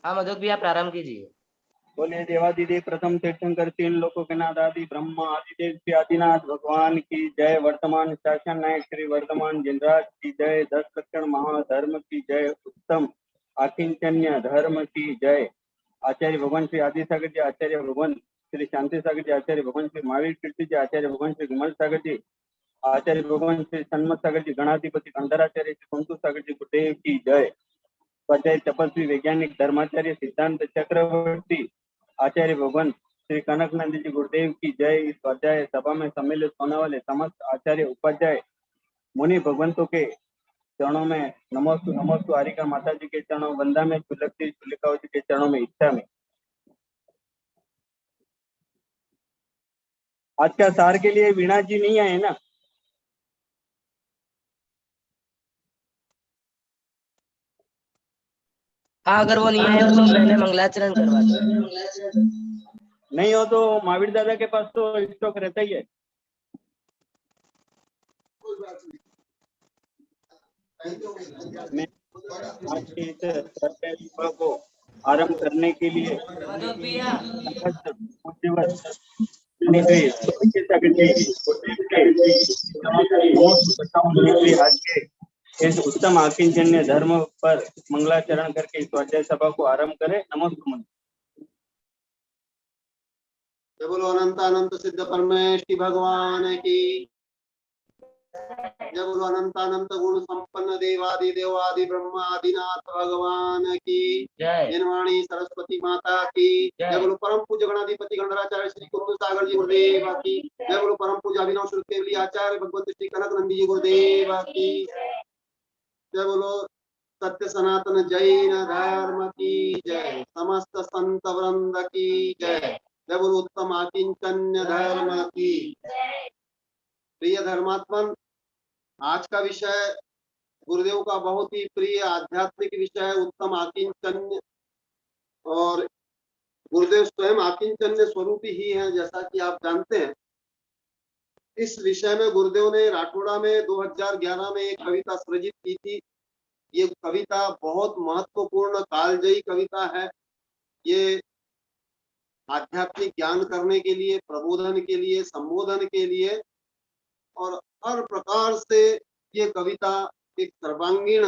हाँ मधुक भैया प्रारंभ कीजिए। बोलिए देवादिदेव प्रथम तीर्थंकर तीन लोकों के नाथ आदि ब्रह्मा आदिदेव श्री आदिनाथ भगवान की जय। वर्तमान शासन नायक श्री वर्तमान जिनराज की जय। 10 लक्षण महाधर्म की जय। उत्तम आकिंचन्य धर्म की जय। आचार्य भगवान श्री आदिसागर जी, आचार्य भगवान श्री शांति सागर जी, आचार्य भगवान श्री महावीर कीर्ति जी, आचार्य भगवान श्री विमल सागर जी, आचार्य भगवान श्री सन्मत सागर जी, गणाधिपति खंडराचार्य श्री कुंतु सागर जी गुरुदेव की जय। स्वाध्याय तपस्वी वैज्ञानिक धर्माचार्य सिद्धांत चक्रवर्ती आचार्य भगवान श्री कनकनंद जी गुरुदेव की जय। इस स्वाध्याय सभा में सम्मिलित होने वाले समस्त आचार्य उपाध्याय मुनि भगवंतों के चरणों में नमोस्तु नमोस्तु। हारिका माता जी के चरणों वंदा में, चुलकती चुलिकाओ जी के चरणों में, इच्छा में। आज का सार के लिए वीणा जी नहीं आए ना? हाँ अगर वो नहीं आए तो पहले मंगलाचरण करवाते हैं। नहीं हो तो महावीर दादा के पास तो स्टॉक रहता ही है। मैं आज के इस स्वाध्याय सभा को आरंभ करने के लिए मधुक भैया आज के इस उत्तम आकिंचन्य धर्म पर मंगलाचरण करके इस स्वाध्याय सभा को आरंभ करें। नमस्कार। जय बोलो अनंत अनंत सिद्ध परमेश्वरी भगवान की। जय बोलो अनंत अनंत गुण संपन्न देवादि देवादि ब्रह्मा आदिनाथ भगवान की जय। जिनवाणी सरस्वती माता की जय बोलो परम पूज्य गणाधिपति गणराचार्य श्री कुंतु सागर जी गुरुदेव की जय बोलो परम पूज्य अभिनव श्रुति आचार्य भगवंत श्री कनक नंदी जी गुरुदेव की जय बोलो सत्य सनातन जैन धर्म की जय। समस्त संत वृंद की जय। जय बोलो उत्तम आकिंचन्य धर्म की। प्रिय धर्मात्मन, आज का विषय गुरुदेव का बहुत ही प्रिय आध्यात्मिक विषय है, उत्तम आकिंचन्य। और गुरुदेव स्वयं आकिंचन्य स्वरूपी ही है, जैसा कि आप जानते हैं। इस विषय में गुरुदेव ने राठौड़ा में 2011 में एक कविता सृजित की थी। ये कविता बहुत महत्वपूर्ण कालजयी कविता है। ये आध्यात्मिक ज्ञान करने के लिए, प्रबोधन के लिए, संबोधन के लिए और हर प्रकार से ये कविता एक सर्वांगीण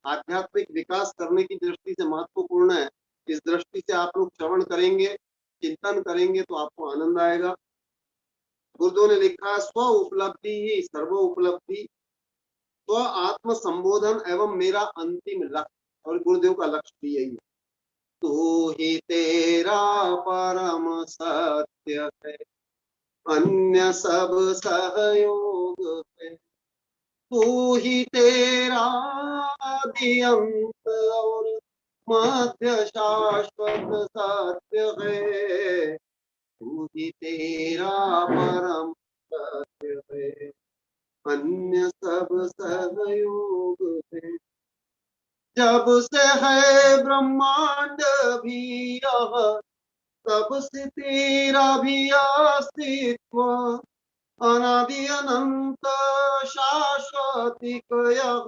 आध्यात्मिक विकास करने की दृष्टि से महत्वपूर्ण है। इस दृष्टि से आप लोग श्रवण करेंगे, चिंतन करेंगे तो आपको आनंद आएगा। गुरुदेव ने लिखा, स्व उपलब्धि ही सर्व उपलब्धि, स्व आत्म संबोधन एवं मेरा अंतिम लक्ष्य। और गुरुदेव का लक्ष्य भी यही है। तू ही तेरा परम सत्य है, अन्य सब सहयोग है। तू ही तेरा आदि अंत और मध्य शाश्वत सत्य है। तू ही तेरा परम सत्य है, अन्य सब सहयोग है। जब से है ब्रह्मांड भी यह, तब से तेरा भी अस्तित्व। अनादि अनंत शाश्वतिक यह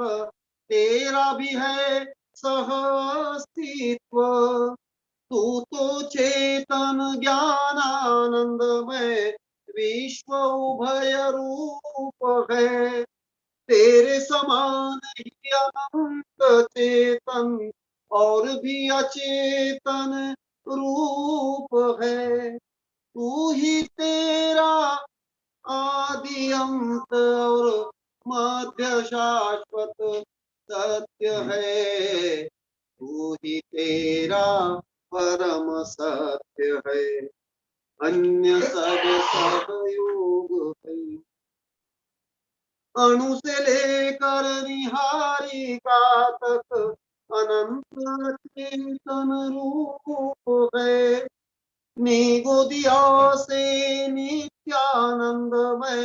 तेरा भी है सह अस्तित्व। तू तो चेतन ज्ञान आनंदमय विश्व उभय रूप है। तेरे समान ही अनंत चेतन और भी अचेतन रूप है। तू ही तेरा आदि अंत और मध्य शाश्वत सत्य है। तू ही तेरा परम सत्य है, अन्य सब सहयोग है। अणु से लेकर निहारिका तक अनंत चेतन रूप है। निगोदिया से नित्यानंदमय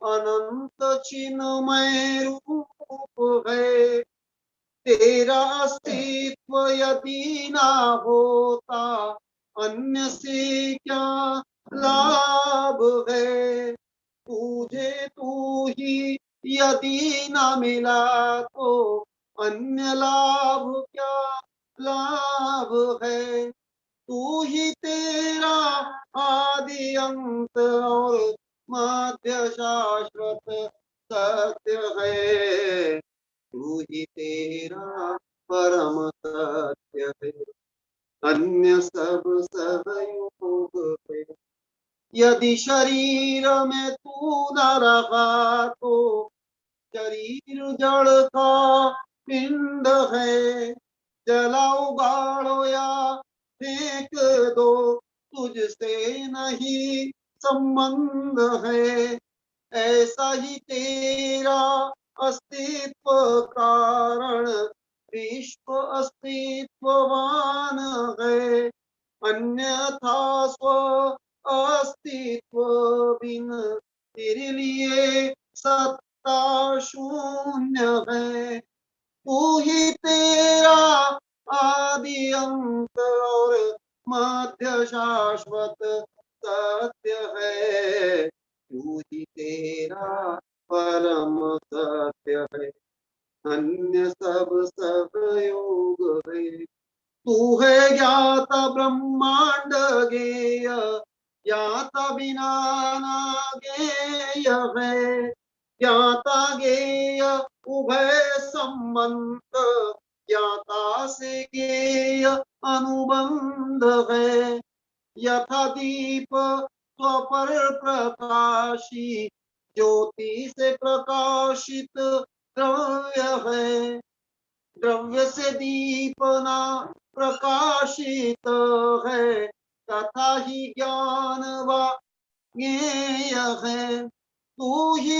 अनंत चिन्मय रूप है। तेरा अस्तित्व यदि ना होता, अन्य से क्या लाभ है। तुझे तू ही यदि ना मिला तो अन्य लाभ क्या लाभ है। तू ही तेरा आदि अंत और मध्य शाश्वत सत्य है। तू ही तेरा परम सत्य है, अन्य सब सब योग है। यदि शरीर में तू न रहा तो शरीर जड़ का पिंड है। जलाओ गाड़ो या फेंक दो, तुझसे नहीं संबंध है। ऐसा ही तेरा अस्तित्व कारण विश्व अस्तित्ववान है। अन्यथा स्व अस्तित्व बिन तेरे लिए सत्ता शून्य है। तू ही तेरा आदि अंत और मध्य शाश्वत सत्य है। तू ही तेरा परम सत्य है, अन्य सब सब योग है। तू है ज्ञाता ब्रह्मांड गेय, ज्ञाता बिना ना गेय है। ज्ञाता गेय उभय संबंध, ज्ञाता से गेय अनुबंध है। यथा दीप स्वपर प्रकाशी, ज्योति से प्रकाशित द्रव्य है। द्रव्य से दीपना प्रकाशित है, तथा ही ज्ञान व ज्ञेय है। तू ही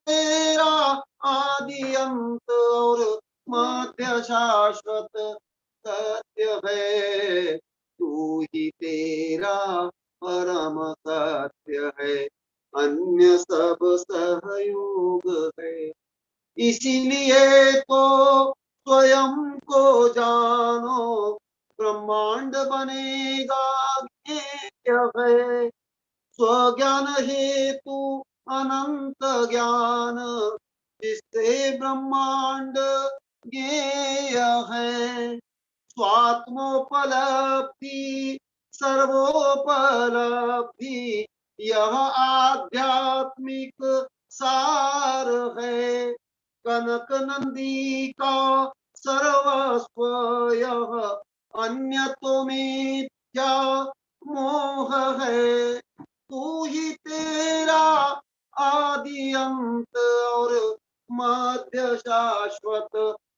तेरा आदि अंत और मध्य शाश्वत सत्य है। तू ही तेरा परम सत्य है, अन्य सब सहयोग है। इसीलिए तो स्वयं को जानो, ब्रह्मांड बनेगा ज्ञेय है। स्वज्ञान हेतु अनंत ज्ञान, जिससे ब्रह्मांड ज्ञेय है। स्वात्मोपलब्धि सर्वोपलब्धि, यह आध्यात्मिक सार है। कनक नंदी का सर्वस्व यह, अन्य तो मिथ्या मोह है। तू ही तेरा आदि अंत और मध्य शाश्वत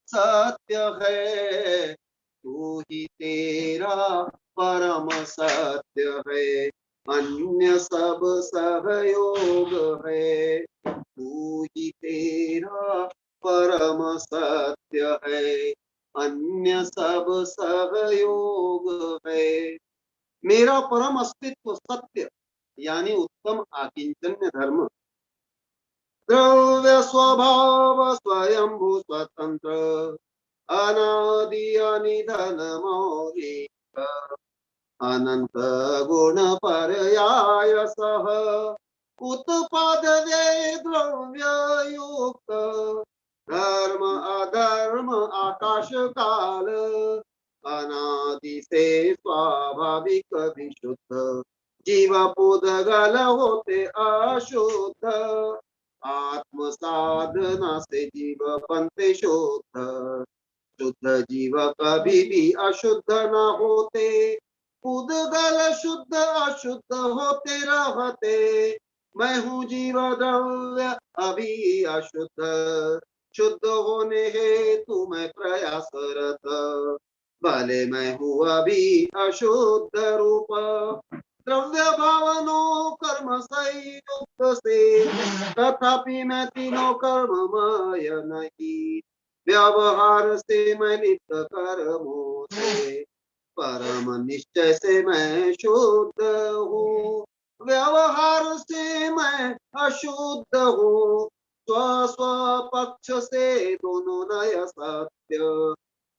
सत्य है। तू ही तेरा परम सत्य है, अन्य सब सहयोग है। तू ही तेरा परम सत्य है, अन्य सब सहयोग है। मेरा परम अस्तित्व सत्य यानी उत्तम आकिंचन्य धर्म, द्रव्य स्वभाव स्वयंभू स्वतंत्र, अनादि अनिधन मौलिक, अनंत गुण पर्याय सह उत्पादये द्रव्य युक्त, धर्म अधर्म आकाश काल, अनादि से स्वाभाविक विशुद्ध, जीव पुद्गल होते अशुद्ध, आत्म साधना से जीव बनते शुद्ध, शुद्ध जीव कभी भी अशुद्ध न होते, पुद्गल शुद्ध अशुद्ध होते रहते। मैं हूँ जीव द्रव्य अभी अशुद्ध, शुद्ध होने हेतु मैं प्रयासरत, भले मैं हूँ अभी अशुद्ध रूप, द्रव्य भावनो कर्म संयुक्त से, तथापि मैं तीनों कर्ममय नहीं, व्यवहार से मैं लिप्त कर्मों से, परम निश्चय से मैं शुद्ध हूँ, व्यवहार से मैं अशुद्ध हूँ। स्व स्व पक्ष से दोनों नय सत्य,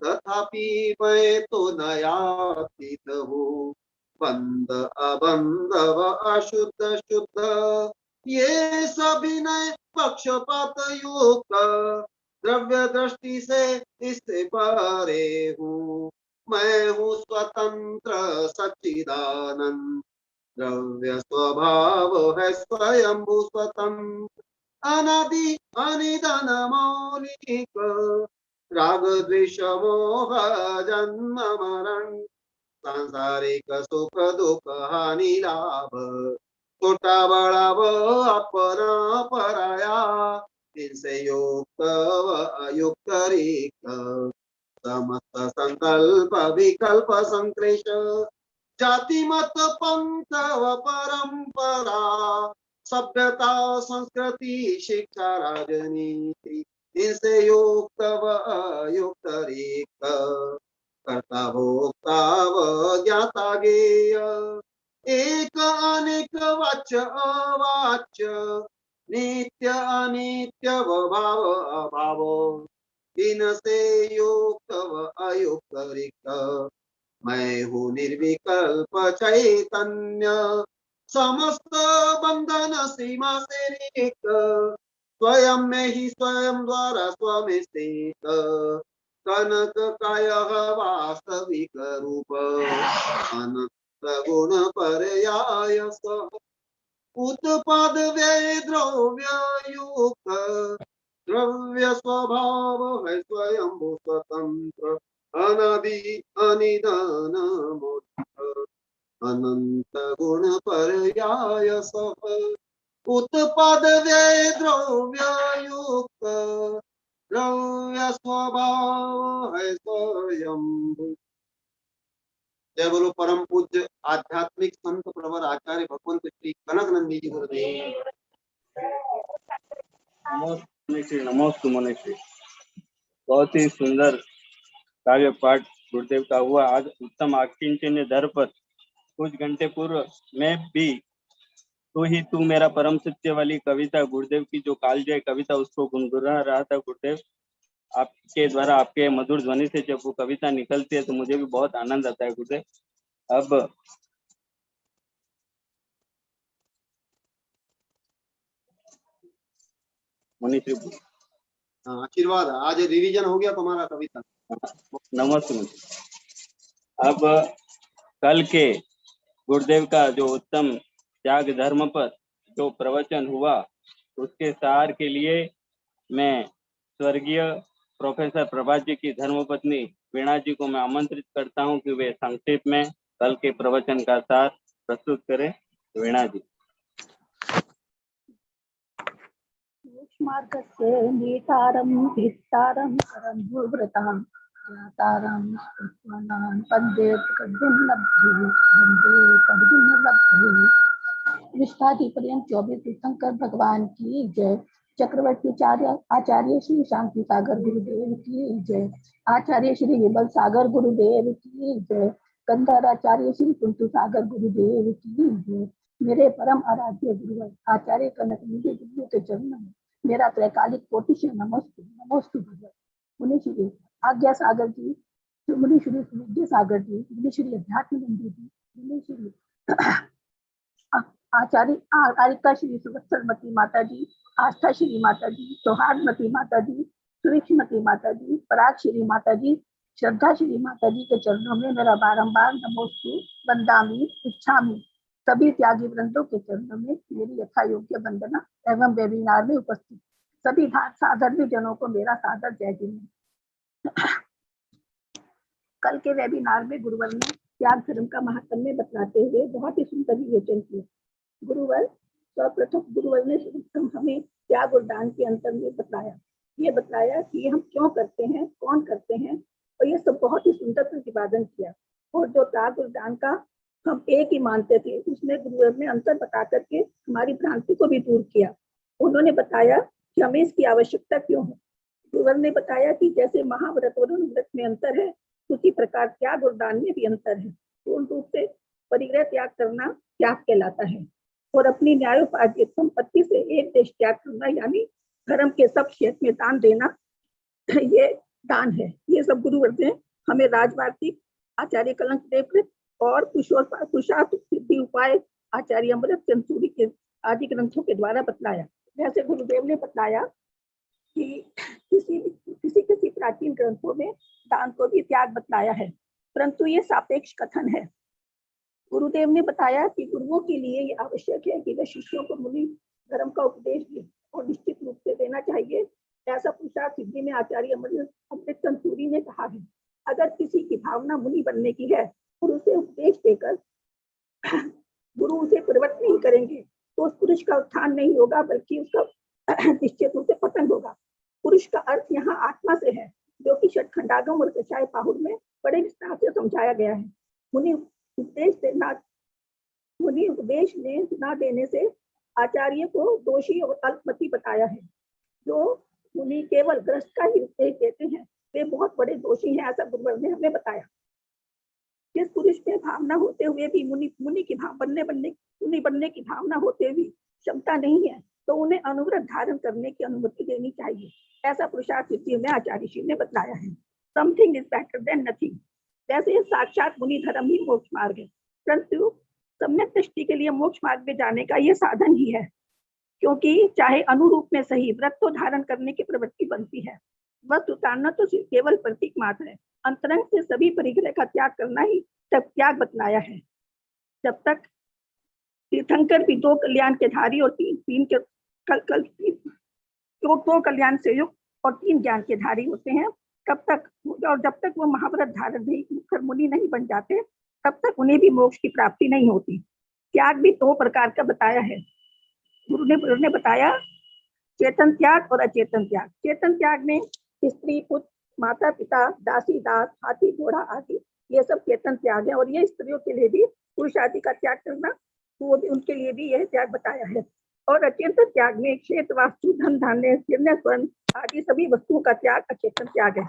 तथापि मैं तो नयातीत हूँ। बंध अबंध व अशुद्ध शुद्ध, ये सभी नए पक्षपात युक्त, द्रव्य दृष्टि से इससे परे हूँ। मैं हूँ स्वतंत्र सच्चिदानंद, द्रव्य स्वभाव है स्वयंभू स्वतंत्र, अनादि अनिधन मौलिक, राग द्वेष मोह जन्म मरण, सांसारिक सुख दुख हानि लाभ, छोटा बड़ा व अपना पराया, इनसे युक्त व अयुक्त रिक्त, समस्त संकल्प विकल्प संक्लेश, जाति मत पंथ व परंपरा, सभ्यता संस्कृति शिक्षा राजनीति, इनसे युक्त व अयुक्त रिक्त, कर्ता भोक्ता व ज्ञाता ज्ञेय, एक अनेक वाच्य अवाच्य, नित्य अनित्य व भाव अभाव, इनसे युक्त व अयुक्त रिक्त, मैं हूँ निर्विकल्प चैतन्य, समस्त बंधन सीमा से रिक्त, स्वयं में ही स्वयं द्वारा स्व में स्थित, कनक काय वास्तविक रूप, अनंत गुण पर्याय सह, उत्पाद व्यय द्रव्य युक्त, द्रव्य स्वभाव है स्वयं स्वतंत्र, अनादि अनिधन मोक्ष, अनंत गुण पर्याय सह, उत्पाद व्यय द्रव्य युक्त, द्रव्य स्वभाव है स्वयंभू। जय बोलो परम पूज्य आध्यात्मिक संत प्रवर आचार्य भगवंत श्री कनक नंदी जी गुरुदेव। नमोस्तु मनुष्य। बहुत ही सुंदर काव्य पाठ गुरुदेव का हुआ। आज उत्तम आकिंचन्य दर पर कुछ घंटे पूर्व मैं भी तू ही तू मेरा परम सत्य वाली कविता, गुरुदेव की जो कालजय कविता, उसको गुनगुना रहा था। गुरुदेव आपके द्वारा, आपके मधुर ध्वनि से जब वो कविता निकलती है तो मुझे भी बहुत आनंद आता है गुरुदेव। अब मुनीश्री आशीर्वाद, आज रिवीजन हो गया तुम्हारा कविता। नमस्ते। अब कल के गुरुदेव का जो उत्तम त्याग धर्म पर जो प्रवचन हुआ, उसके सार के लिए मैं स्वर्गीय प्रोफेसर प्रभात जी की धर्मपत्नी वीणा जी को मैं आमंत्रित करता हूं कि वे संक्षेप में कल के प्रवचन का सार प्रस्तुत करें। वीणा जी। मार्गस्य नीतारं भित्तारं करन्धुव्रतां ज्ञातारं तत्त्वानां वन्दे कद्भिर्लभ्ये विष्टाधिपर्यंत 24 तीर्थंकर भगवान की जय। चक्रवर्ती आचार्य श्री शांति सागर गुरुदेव की जय। आचार्य श्री विमल सागर गुरुदेव की जय। गंधराचार्य श्री कुंतु सागर गुरुदेव की जय। मेरे परम आराध्य गुरुवर आचार्य कनक नंदी गुरु के चरणों में मेरा त्रैकालिक कोटि नमोस्तु नमोस्तु भगवत। मुनि श्री आज्ञा सागर जी, मुनि श्री विद्या सागर जी, मुनि श्री अध्यात्म नंदी जी, मुनि श्री आचार्य आरिका श्री सुवत्सलमती माता जी, आस्था श्री माता जी, सौहार्दमती माता जी, सुविक्षमती माता जी, पराग श्री माता जी, श्रद्धा श्री माता जी के चरणों में मेरा बारंबार नमोस्तु वंदामि इच्छामि। सभी त्यागी वृंदों के चरणों में मेरी यथा योग्य वंदना एवं वेबिनार में उपस्थित सभी साधर्मी जनों को मेरा सादर जय जिन्हें। कल के वेबिनार में गुरुवर ने त्याग धर्म का महात्म्य बतलाते हुए बहुत ही सुंदर विवेचन किया। गुरुवर सर्वप्रथम गुरुवर ने हमें त्याग और दान के अंतर में बताया, ये बताया कि हम क्यों करते हैं, कौन करते हैं, और ये सब बहुत ही सुंदर प्रतिपादन किया। और जो त्याग और दान का हम एक ही मानते थे, उसमें गुरुवर ने अंतर बता करके हमारी भ्रांति को भी दूर किया। उन्होंने बताया कि हमें इसकी आवश्यकता क्यों है। गुरुवर ने बताया कि जैसे महाव्रत और व्रत में अंतर है, उसी प्रकार त्याग और दान में भी अंतर है। पूर्ण रूप से परिग्रह त्याग करना त्याग कहलाता है, और अपनी न्यायोपार्जित संपत्ति से एक देश त्याग करना यानी धर्म के सब क्षेत्र में दान देना, ये दान है। ये सब गुरुवर ने हमें राजवार्तिक आचार्य कलंक देवकृत और पुरुषार्थ सिद्धि उपाय आचार्य अमृत चंद्रसूरी के आदि ग्रंथों के द्वारा बतलाया। जैसे गुरुदेव ने बताया कि किसी प्राचीन ग्रंथों में दान को भी त्याग बतलाया है, परंतु ये सापेक्ष कथन है। गुरुदेव ने बताया कि गुरुओं के लिए ये आवश्यक है कि वे शिष्यों को मुनि धर्म का उपदेश दें और निश्चित रूप से देना चाहिए। ऐसा पुरुषार्थ सिद्धि में आचार्य अमृत तंतूरी ने कहा है। अगर किसी की भावना मुनि बनने की है और उसे उपदेश देकर गुरु उसे प्रवृत्त नहीं करेंगे तो उस पुरुष का उत्थान नहीं होगा, बल्कि उसका निश्चित रूप से पतन होगा। पुरुष का अर्थ यहाँ आत्मा से है, जो कि षटखंडागम और कषाय पाहुर में बड़े विस्तार से समझाया गया है। मुनि उपदेश न देने से आचार्य को दोषी और अल्पमति बताया है। जो मुनि केवल ग्रस्त का ही उपदेश देते हैं वे बहुत बड़े दोषी हैं, ऐसा गुरुवर ने हमें बताया। जिस पुरुष में भावना होते हुए भी मुनि बनने की भावना होते हुए क्षमता नहीं है तो उन्हें अनुव्रत धारण करने की अनुमति देनी चाहिए। ऐसा पुरुषार्थ सिद्धि में आचार्य श्री ने बताया है। Something is better than nothing. वैसे साक्षात मुनि धर्म ही मोक्ष मार्ग है, परंतु सम्यक दृष्टि के लिए मोक्ष मार्ग में जाने का यह साधन ही है, क्योंकि चाहे अनुरूप में सही व्रत तो धारण करने की प्रवृत्ति बनती है। वस्तु उतारना तो केवल प्रतीक मात्र है। अंतरंग से सभी परिग्रह का त्याग करना ही तब त्याग बतलाया है। जब तक तीर्थंकर भी दो कल्याण के धारी और दो कल्याण से युक्त और 3 ज्ञान के धारी होते हैं, तब तक और जब तक वो महाव्रत धारण नहीं कर मुनि नहीं बन जाते तब तक उन्हें भी मोक्ष की प्राप्ति नहीं होती। त्याग भी 2 प्रकार का बताया है। गुरु ने बताया चेतन त्याग और अचेतन त्याग। चेतन त्याग में स्त्री, पुत्र, माता पिता, दासी दास, हाथी घोड़ा आदि ये सब चेतन त्याग है, और ये स्त्रियों के लिए भी पुरुष आदि का त्याग करना, वो भी उनके लिए भी यह त्याग बताया है। और अचेतन त्याग में क्षेत्र, वास्तु, धन धान्य, स्वर्ण स्वर्ण आदि सभी वस्तुओं का त्याग अचेतन त्याग है।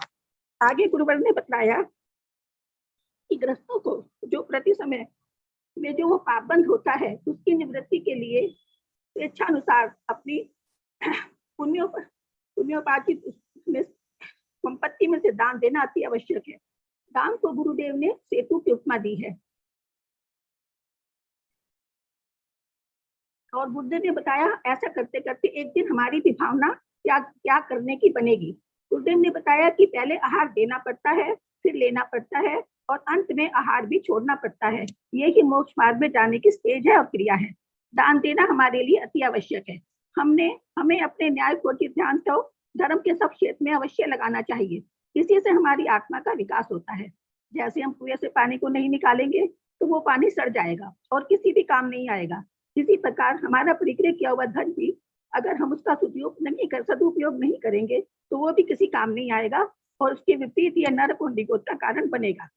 आगे गुरुवर ने बताया कि गृहस्थों को जो प्रति समय में जो वो पाबंद होता है उसकी निवृत्ति के लिए स्वेच्छानुसार अपनी पुण्योपार्जित संपत्ति में से दान देना अति आवश्यक है। दान को गुरुदेव ने सेतु की उपमा दी है। और गुरुदेव ने बताया ऐसा करते करते एक दिन हमारी भी भावना त्याग करने की बनेगी। गुरुदेव ने बताया कि पहले आहार देना पड़ता है, फिर लेना पड़ता है, और अंत में आहार भी छोड़ना पड़ता है। ये ही मोक्ष मार्ग में जाने की स्टेज है और क्रिया है। दान देना हमारे लिए अति आवश्यक है। हमें अपने न्याय को ध्यान को धर्म के सब क्षेत्र में अवश्य लगाना चाहिए। इसी से हमारी आत्मा का विकास होता है। जैसे हम कुएं से पानी को नहीं निकालेंगे तो वो पानी सड़ जाएगा और किसी भी काम नहीं आएगा। इसी प्रकार हमारा परिग्रह किया हुआ धन भी अगर हम उसका सदुपयोग नहीं करेंगे तो वो भी किसी काम नहीं आएगा और उसके विपरीत यह नरक और निगोद का कारण बनेगा।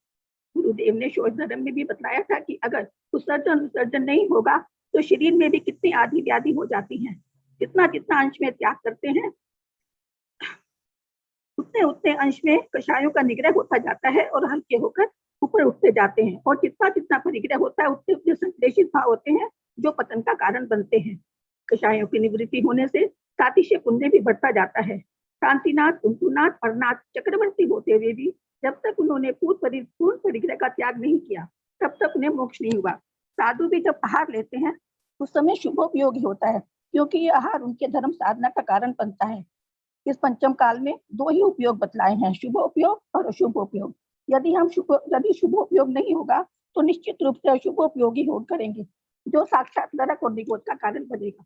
गुरुदेव ने शोध धर्म में भी बताया था कि अगर उत्सर्जन नहीं होगा तो शरीर में भी कितनी आदि व्याधि हो जाती हैं। जितना अंश में त्याग करते हैं उतने अंश में कषायों का निग्रह होता जाता है और हल्के होकर ऊपर उठते जाते हैं, और जितना परिग्रह होता है उतने संश्लेषित भाव होते हैं जो पतन का कारण बनते हैं। कषायों की निवृत्ति होने से सातिशय पुण्य भी बढ़ता जाता है। शांतिनाथ, कुंतुनाथ और नाथ चक्रवर्ती होते हुए भी जब तक उन्होंने पूर्ण परिग्रह का त्याग नहीं किया तब तक उन्हें मोक्ष नहीं हुआ। साधु भी जब आहार लेते हैं उस समय शुभोपयोगी होता है, क्योंकि ये आहार उनके धर्म साधना का कारण बनता है। इस पंचम काल में 2 ही उपयोग बतलाए हैं, शुभोपयोग और अशुभोपयोग। यदि शुभोपयोग नहीं होगा तो निश्चित रूप से अशुभोपयोगी हो करेंगे, जो साक्षात नरक और निगोद का कारण बनेगा।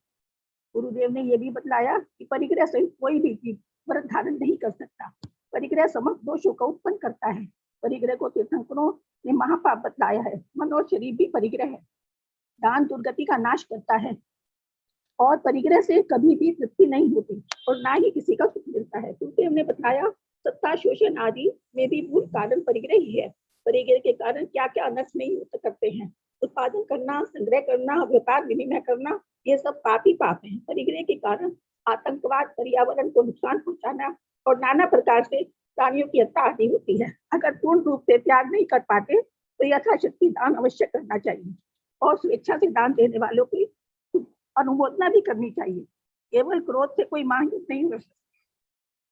गुरुदेव ने यह भी बतलाया कि परिग्रह से कोई भी जीव व्रत धारण नहीं कर सकता। परिग्रह समस्त दोषों को उत्पन्न करता है। परिग्रह को तीर्थंकरों ने महापाप बतलाया है। मन और शरीर भी परिग्रह है। दान दुर्गति का नाश करता है और परिग्रह से कभी भी तृप्ति नहीं होती और ना ही किसी का सुख मिलता है। गुरुदेव ने बताया सत्ता, शोषण आदि में भी मूल कारण परिग्रह ही है। परिग्रह के कारण क्या क्या अनर्थ नहीं करते हैं। उत्पादन करना, संग्रह करना, व्यापार विनिमय करना, ये सब पाप ही पाप है। परिग्रह के कारण आतंकवाद, पर्यावरण को नुकसान पहुंचाना और नाना प्रकार से प्राणियों की हत्या आदि होती है। अगर पूर्ण रूप से त्याग नहीं कर पाते तो यथाशक्ति दान अवश्य करना चाहिए और स्वेच्छा से दान देने वालों की अनुमोदना भी करनी चाहिए। केवल क्रोध से कोई महायुद्ध नहीं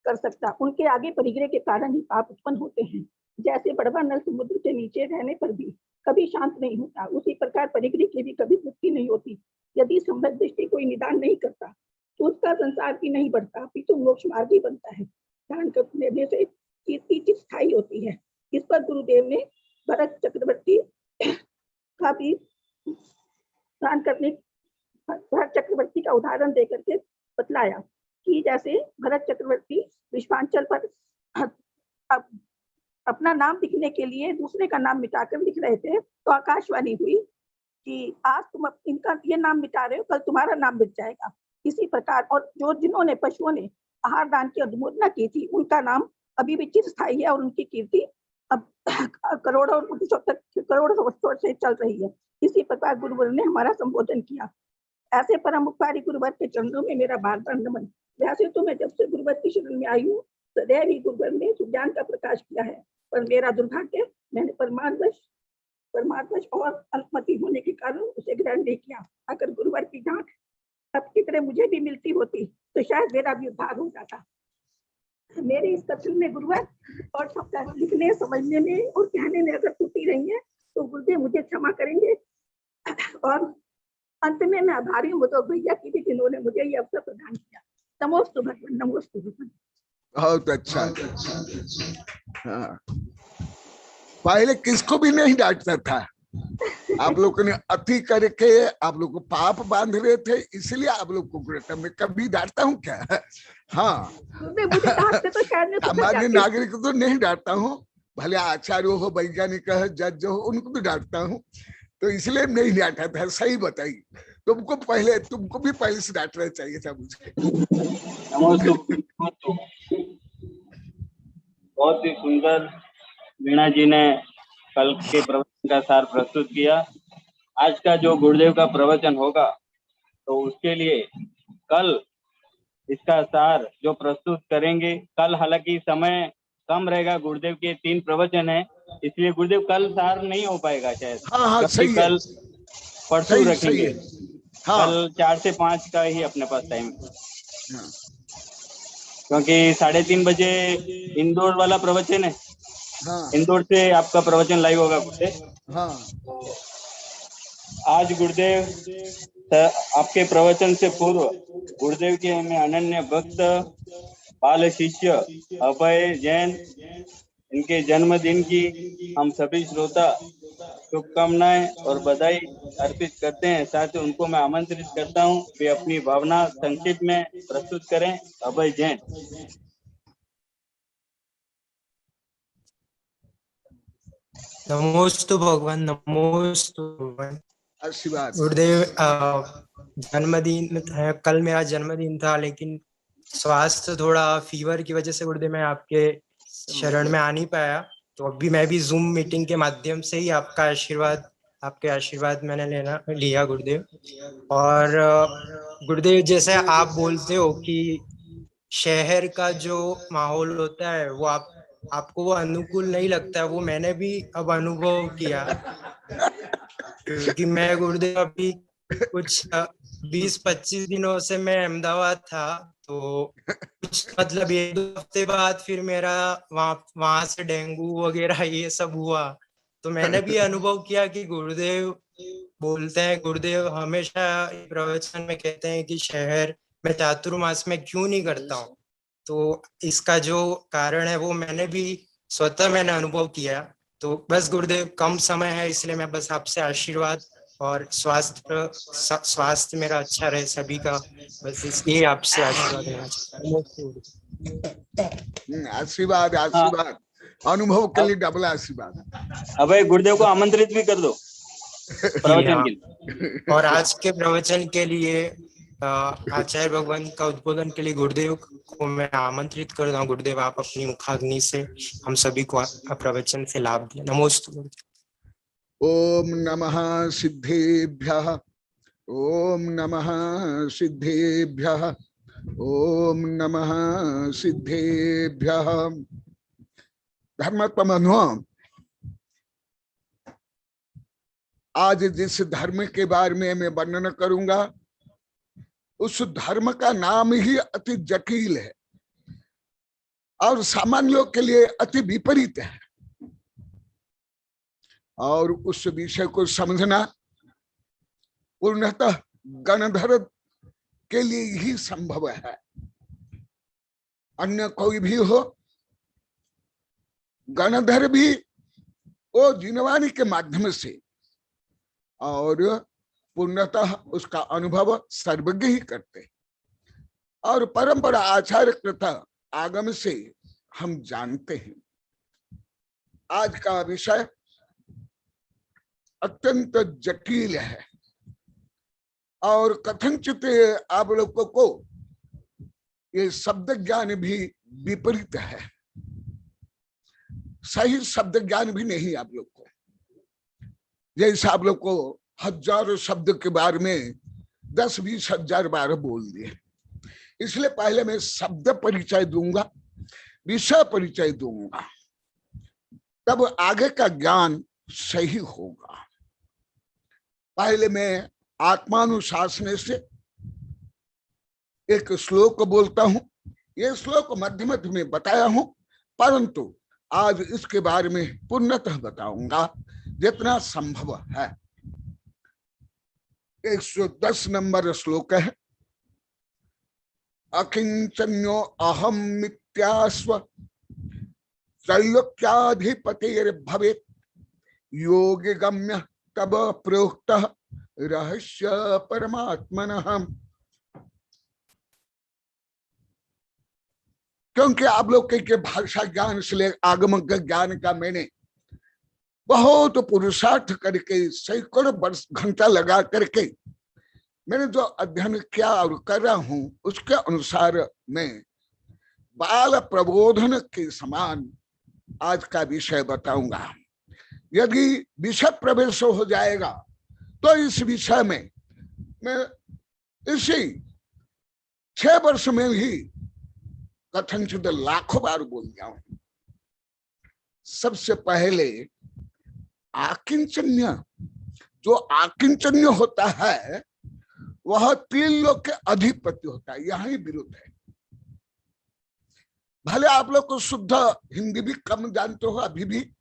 कर सकता। उनके आगे परिग्रह के कारण ही पाप उत्पन्न होते हैं। जैसे बड़वा नल समुद्र के नीचे रहने पर भी कभी शांत नहीं होता, उसी प्रकार परिग्रह की भी कभी तृप्ति नहीं होती। यदि संबद्ध दृष्टि कोई निदान नहीं करता तो उसका संसार भी नहीं बढ़ता, अपितु मोक्ष मार्ग ही बनता है। दान कर लेने से चीज स्थायी होती है। इस पर गुरुदेव ने भरत चक्रवर्ती का भी दान करने, भरत चक्रवर्ती का उदाहरण देकर के बतलाया कि जैसे भरत चक्रवर्ती विश्वांचल पर अपना नाम लिखने के लिए दूसरे का नाम मिटाकर लिख रहे थे, तो आकाशवाणी हुई कि आज तुम इनका ये नाम मिटा रहे हो, कल तुम्हारा नाम मिट जाएगा। इसी प्रकार और जिन्होंने पशुओं ने आहार दान की अनुमोदना की थी, उनका नाम अभी भी चिरस्थायी है और उनकी कीर्ति अब करोड़ों वर्षों से चल रही है। इसी प्रकार गुरुवर ने हमारा संबोधन किया। ऐसे परम उपकारी गुरुवर के चरणों में मेरा बार बार नमन। वैसे तो मैं जब से गुरुवर की शरण में आई हूँ, सदैव ही गुरुवर ने सुज्ञान का प्रकाश किया है, पर मेरा दुर्भाग्य, मैंने परमार्थवश और अल्पमति होने के कारण उसे ग्रहण नहीं किया। अगर गुरुवर की डांट अब की तरह मुझे भी मिलती होती तो शायद मेरा भी उद्धार हो जाता। मेरे इस कथन में गुरुवर और शब्द लिखने, समझने में और कहने में अगर त्रुटि रही है तो गुरुदेव मुझे क्षमा करेंगे। और अंत में मैं आभारी हूँ तो भैया की भी, जिन्होंने मुझे ये अवसर प्रदान किया। नमोस्तु भगवान, नमोस्तु भगवान। बहुत अच्छा। हाँ, पहले किसको भी नहीं डांटता था, आप लोगों ने अति करके आप लोग को पाप बांध रहे थे, इसलिए आप लोग को मैं कभी डांटता हूँ क्या? हाँ, तो सामान्य नागरिक तो नहीं डांटता हूँ, भले आचार्य हो, वैज्ञानिक हो, जज हो, उनको भी डांटता हूँ, तो इसलिए नहीं डांटा था। सही बताइए, तुमको भी पहले से डांटना चाहिए था मुझे। बहुत ही सुंदर वीणा जी ने कल के प्रवचन का सार प्रस्तुत किया। आज का जो गुरुदेव का प्रवचन होगा तो उसके लिए कल इसका सार जो प्रस्तुत करेंगे, कल हालांकि समय कम रहेगा, गुरुदेव के 3 प्रवचन है, इसलिए गुरुदेव कल सार नहीं हो पाएगा शायद। हाँ, सही कल परसों रखेंगे। हाँ, कल 4 से 5 का ही अपने पास टाइम, क्योंकि 3:30 बजे इंदौर वाला प्रवचन है। हाँ, इंदौर से आपका प्रवचन लाइव होगा गुरुदेव। हाँ, आज गुरुदेव आपके प्रवचन से पूर्व गुरुदेव के में अनन्य भक्त बाल शिष्य अभय जैन, इनके जन्मदिन की हम सभी श्रोता शुभकामनाएं और बधाई अर्पित करते हैं। साथ ही उनको मैं आमंत्रित करता हूं वे अपनी भावना संक्षिप्त में प्रस्तुत करें। अभय जैन। नमोस्तु भगवान, नमोस्तु भगवान। आशीर्वाद। गुरुदेव जन्मदिन है, कल मेरा जन्मदिन था, लेकिन स्वास्थ्य थोड़ा फीवर की वजह से गुरुदेव मैं आपके शरण में आ नहीं पाया, तो अभी मैं भी जूम मीटिंग के माध्यम से ही आपके आशीर्वाद मैंने लिया गुरुदेव। और गुरुदेव, जैसे आप बोलते हो कि शहर का जो माहौल होता है वो आपको वो अनुकूल नहीं लगता, वो मैंने भी अब अनुभव किया, क्योंकि मैं गुरुदेव अभी कुछ 20-25 दिनों से मैं अहमदाबाद था, तो कुछ मतलब 1-2 हफ्ते बाद फिर मेरा वहां से डेंगू वगैरह ये सब हुआ, तो मैंने भी अनुभव किया कि गुरुदेव बोलते हैं, गुरुदेव हमेशा प्रवचन में कहते हैं कि शहर में चातुर्मास में क्यों नहीं करता हूँ, तो इसका जो कारण है वो मैंने भी स्वतः अनुभव किया। तो बस गुरुदेव कम समय है, इसलिए मैं बस आपसे आशीर्वाद और स्वास्थ्य मेरा अच्छा रहे सभी का, बस इसलिए आपसे आशीर्वाद लेना चाहता हूं। आशीर्वाद, आशीर्वाद। अनुभव के लिए डबल आशीर्वाद। अबे गुरुदेव को आमंत्रित भी कर दो प्रवचन के लिए। और आज के प्रवचन के लिए आचार्य भगवान का उद्बोधन के लिए गुरुदेव को मैं आमंत्रित करता हूँ। गुरुदेव आप अपनी मुखाग्नि से हम सभी को प्रवचन से लाभ दिया। नमोस्तु। ओम नमः सिद्धेभ्यः, ओम नमः सिद्धेभ्यः, ओम नमः सिद्धेभ्यः। धर्मात्मा, आज जिस धर्म के बारे में मैं वर्णन करूंगा उस धर्म का नाम ही अति जटिल है और सामान्य लोग के लिए अति विपरीत है, और उस विषय को समझना पूर्णतः गणधर के लिए ही संभव है। अन्य कोई भी हो, गणधर भी वो जिनवाणी के माध्यम से, और पूर्णतः उसका अनुभव सर्वज्ञ ही करते, और परंपरा आचार कृता आगम से हम जानते हैं। आज का विषय अत्यंत जटिल है और कथनचित आप लोगों को ये शब्द ज्ञान भी विपरीत है, सही शब्द ज्ञान भी नहीं आप लोग को। जैसे आप लोग को हजारों शब्द के बारे में 10-20 हजार बार बोल दिए, इसलिए पहले मैं शब्द परिचय दूंगा, विषय परिचय दूंगा, तब आगे का ज्ञान सही होगा। पहले मैं आत्मानुशासन से एक श्लोक बोलता हूं। ये श्लोक मध्य मध्य में बताया हूं, परंतु आज इसके बारे में पूर्णतः बताऊंगा जितना संभव है। 110 नंबर श्लोक है। अकिंचन्यो अहम मित्यास्व त्रैलोक्याधिपतिर्भवेत् योगी गम्य तब प्रोक्तः रहस्य परमात्मनः। क्योंकि आप लोग के भाषा ज्ञान से ले आगम ज्ञान का मैंने बहुत पुरुषार्थ करके सैकड़ों वर्ष घंटा लगा करके मैंने जो अध्ययन किया और कर रहा हूं, उसके अनुसार मैं बाल प्रबोधन के समान आज का विषय बताऊंगा। यदि विषय प्रवेश हो जाएगा तो इस विषय में मैं इसी 6 वर्ष में ही कथनचित लाखों बार बोल गया हूं। सबसे पहले आकिंचन्य, जो आकिंचन्य होता है वह 3 लोक के अधिपति होता है, यही विरुद्ध है। भले आप लोग को शुद्ध हिंदी भी कम जानते हो, अभी भी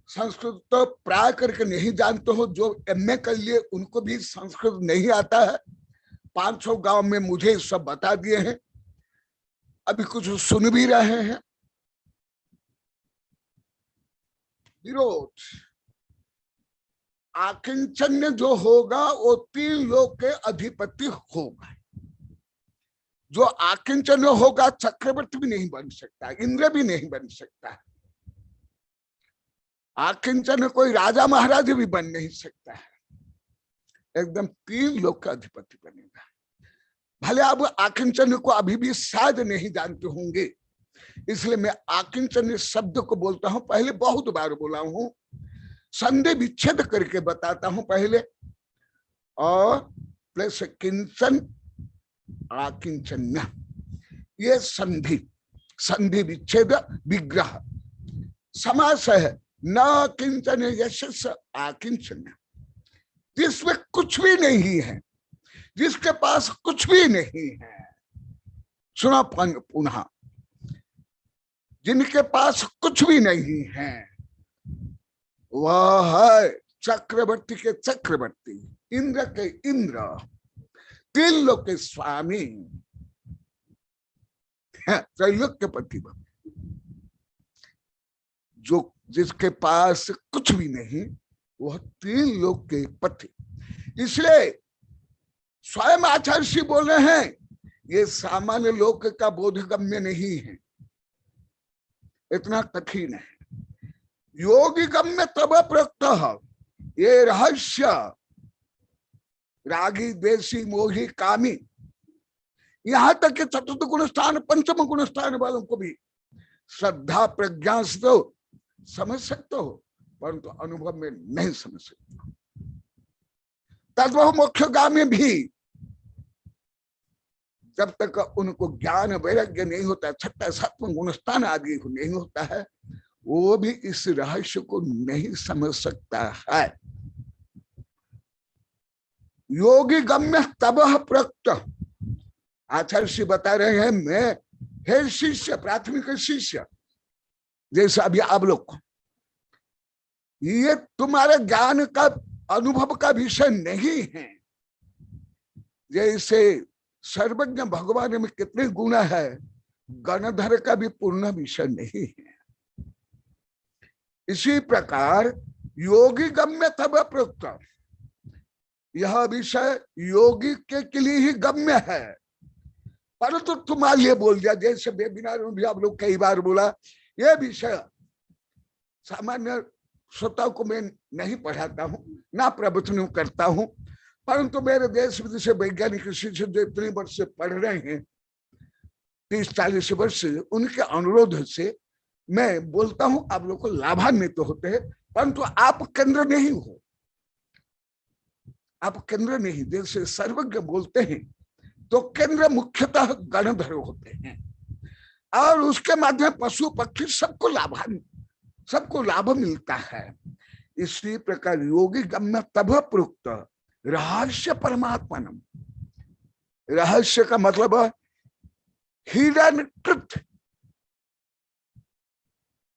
संस्कृत तो प्राय करके नहीं जानते हो, जो एमए कर लिए उनको भी संस्कृत नहीं आता है। 500 गांव में मुझे सब बता दिए हैं, अभी कुछ सुन भी रहे हैं। विरोध, आकिंचन्य जो होगा वो 3 लोक के अधिपति होगा। जो आकिंचन्य होगा चक्रवर्ती भी नहीं बन सकता, इंद्र भी नहीं बन सकता, आकिंचन्य कोई राजा महाराज भी बन नहीं सकता है, एकदम 3 लोक का अधिपति बनेगा। भले आप आकिंचन्य को अभी भी शायद नहीं जानते होंगे, इसलिए मैं आकिंचन्य शब्द को बोलता हूं, पहले बहुत बार बोला हूं, संधि विच्छेद करके बताता हूं पहले, और प्लस किंचन आकिंचन्य, ये संधि, संधि विच्छेद विग्रह समास है। न किंचन यशस आकिंचन्य, जिसमें कुछ भी नहीं है, जिसके पास कुछ भी नहीं है। सुना पुनः, जिनके पास कुछ भी नहीं है वह है चक्रवर्ती के चक्रवर्ती, इंद्र के इंद्र, 3 लोक के स्वामी, त्रैलोक के पति। जो जिसके पास कुछ भी नहीं वह 3 लोक के पति। इसलिए स्वयं आचार्य श्री बोल रहे हैं, ये सामान्य लोक का बोधगम्य नहीं है, इतना कठिन है। योगी गम्य तब प्रोक्त, ये रहस्य रागी द्वेषी मोही कामी, यहां तक कि चतुर्थ गुण स्थान पंचम गुण स्थान वालों को भी श्रद्धा प्रज्ञा से तो समझ सकते हो, परंतु अनुभव में नहीं समझ सकते। तद्वह मोक्षगामी भी जब तक उनको ज्ञान वैराग्य नहीं होता, 6वां 7वां गुण स्थान आदि नहीं होता है, वो भी इस रहस्य को नहीं समझ सकता है। योगी गम्य तब प्रक्त, आचार्य श्री बता रहे हैं, मैं हे शिष्य, प्राथमिक शिष्य, जैसे अभी आप लोग, ये तुम्हारे ज्ञान का अनुभव का विषय नहीं है। जैसे सर्वज्ञ भगवान में कितने गुण है, गणधर का भी पूर्ण विषय नहीं है। इसी प्रकार योगी गम्य तब प्रोक्त, यह विषय योगी के लिए ही गम्य है, परंतु तुम्हारे लिए बोल दिया। जैसे वेबिनार में भी आप लोग कई बार बोला, यह विषय सामान्य श्रोता को मैं नहीं पढ़ाता हूँ, ना प्रवचन करता हूँ, परंतु मेरे देश विदेश से वैज्ञानिक शिक्षक जो इतने वर्ष से पढ़ रहे हैं, 30-40 वर्ष से, उनके अनुरोध से मैं बोलता हूँ। आप लोग को लाभान्वित तो होते हैं, परंतु आप केंद्र नहीं हो, आप केंद्र नहीं। जैसे सर्वज्ञ बोलते हैं तो केंद्र मुख्यतः गणधर होते हैं, और उसके माध्यम पशु पक्षी सबको लाभ मिलता है। इसी प्रकार योगी गम्य तब प्रोक्त रहस्य परमात्मनम, रहस्य का मतलब हिरण्यकृत,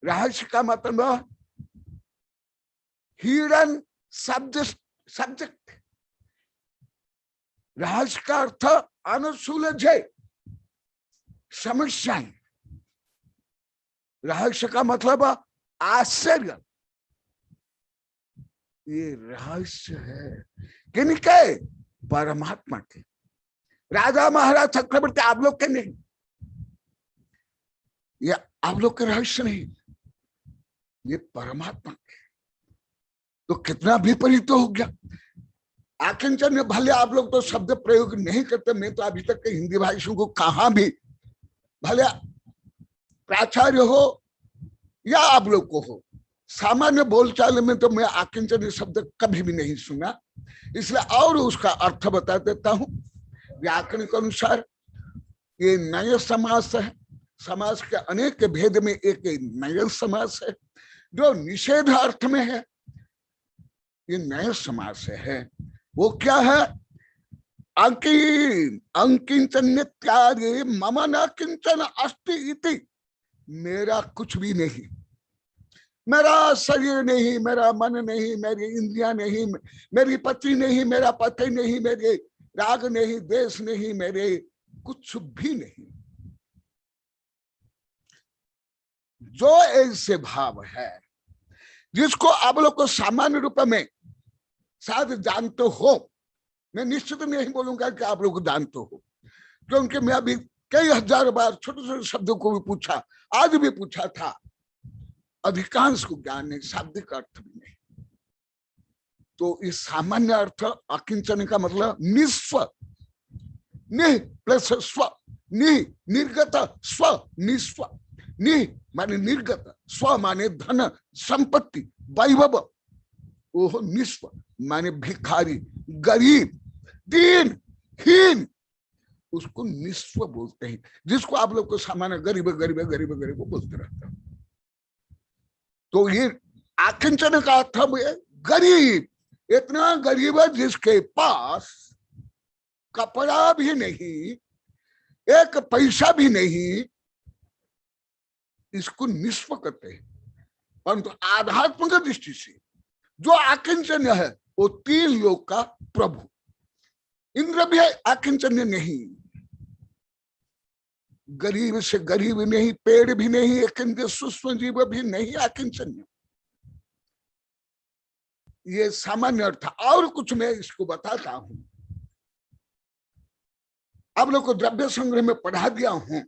रहस्य का मतलब हिरण्य सब्जेक्ट, रहस्य का अर्थ अनुसुलझे समस्याएं, रहस्य का मतलब आश्चर्य। ये रहस्य है किनके? परमात्मा के। राजा महाराज चक्रवर्ती आप लोग के नहीं, ये आप लोग के रहस्य नहीं, ये परमात्मा के। तो कितना विपरीत हो गया। आकिंचन में भले आप लोग तो शब्द प्रयोग नहीं करते, मैं तो अभी तक के हिंदी भाषियों को कहां भी, भले प्राचार्य हो या आप लोग को हो, सामान्य बोलचाल में तो मैं आकिंचन शब्द कभी भी नहीं सुना। इसलिए और उसका अर्थ बता देता हूं। व्याकरण के अनुसार ये नय समास है, समास के अनेक भेद में एक नय समास है, जो निषेध अर्थ में है, ये नय समास है। वो क्या है? अंकिंचन त्यागे मम न किंचन अस्ति इति, मेरा कुछ भी नहीं, मेरा शरीर नहीं, मेरा मन नहीं, मेरी इंद्रियां नहीं, मेरी पत्नी नहीं, मेरा पति नहीं, मेरे राग नहीं, देश नहीं, मेरे कुछ भी नहीं। जो ऐसे भाव है जिसको आप लोग को सामान्य रूप में शायद जानते हो, मैं निश्चित नहीं बोलूंगा कि आप लोग जानते हो, क्योंकि मैं अभी कई हजार बार छोटे छोटे शब्दों को भी पूछा, आज भी पूछा था, अधिकांश को ज्ञान नहीं, शाब्दिक अर्थ भी नहीं। तो इस सामान्य अर्थ अकिंचन का मतलब निस्व, नि प्लस स्व, नि निर्गत, स्व निस्व, नि माने निर्गत, स्व माने धन संपत्ति वैभव, वो निस्व माने भिखारी, गरीब, दीन, हीन, उसको निस्व बोलते हैं। जिसको आप लोग को सामान्य गरीब गरीब गरीब गरीब बोलते रहते हैं। तो ये आकिंचन का अर्थ है गरीब, इतना गरीब है जिसके पास कपड़ा भी नहीं, एक पैसा भी नहीं, इसको निस्व करते हैं। परंतु आध्यात्मिक दृष्टि से जो आकिंचन है वो 3 लोक का प्रभु। इंद्र भी आकिंचन नहीं, गरीब से गरीब नहीं, पेड़ भी नहीं, एक सूक्ष्म जीव भी नहीं, आकिंचन। ये सामान्य अर्थ। और कुछ मैं इसको बताता हूं, आप लोग को द्रव्य संग्रह में पढ़ा दिया हूं।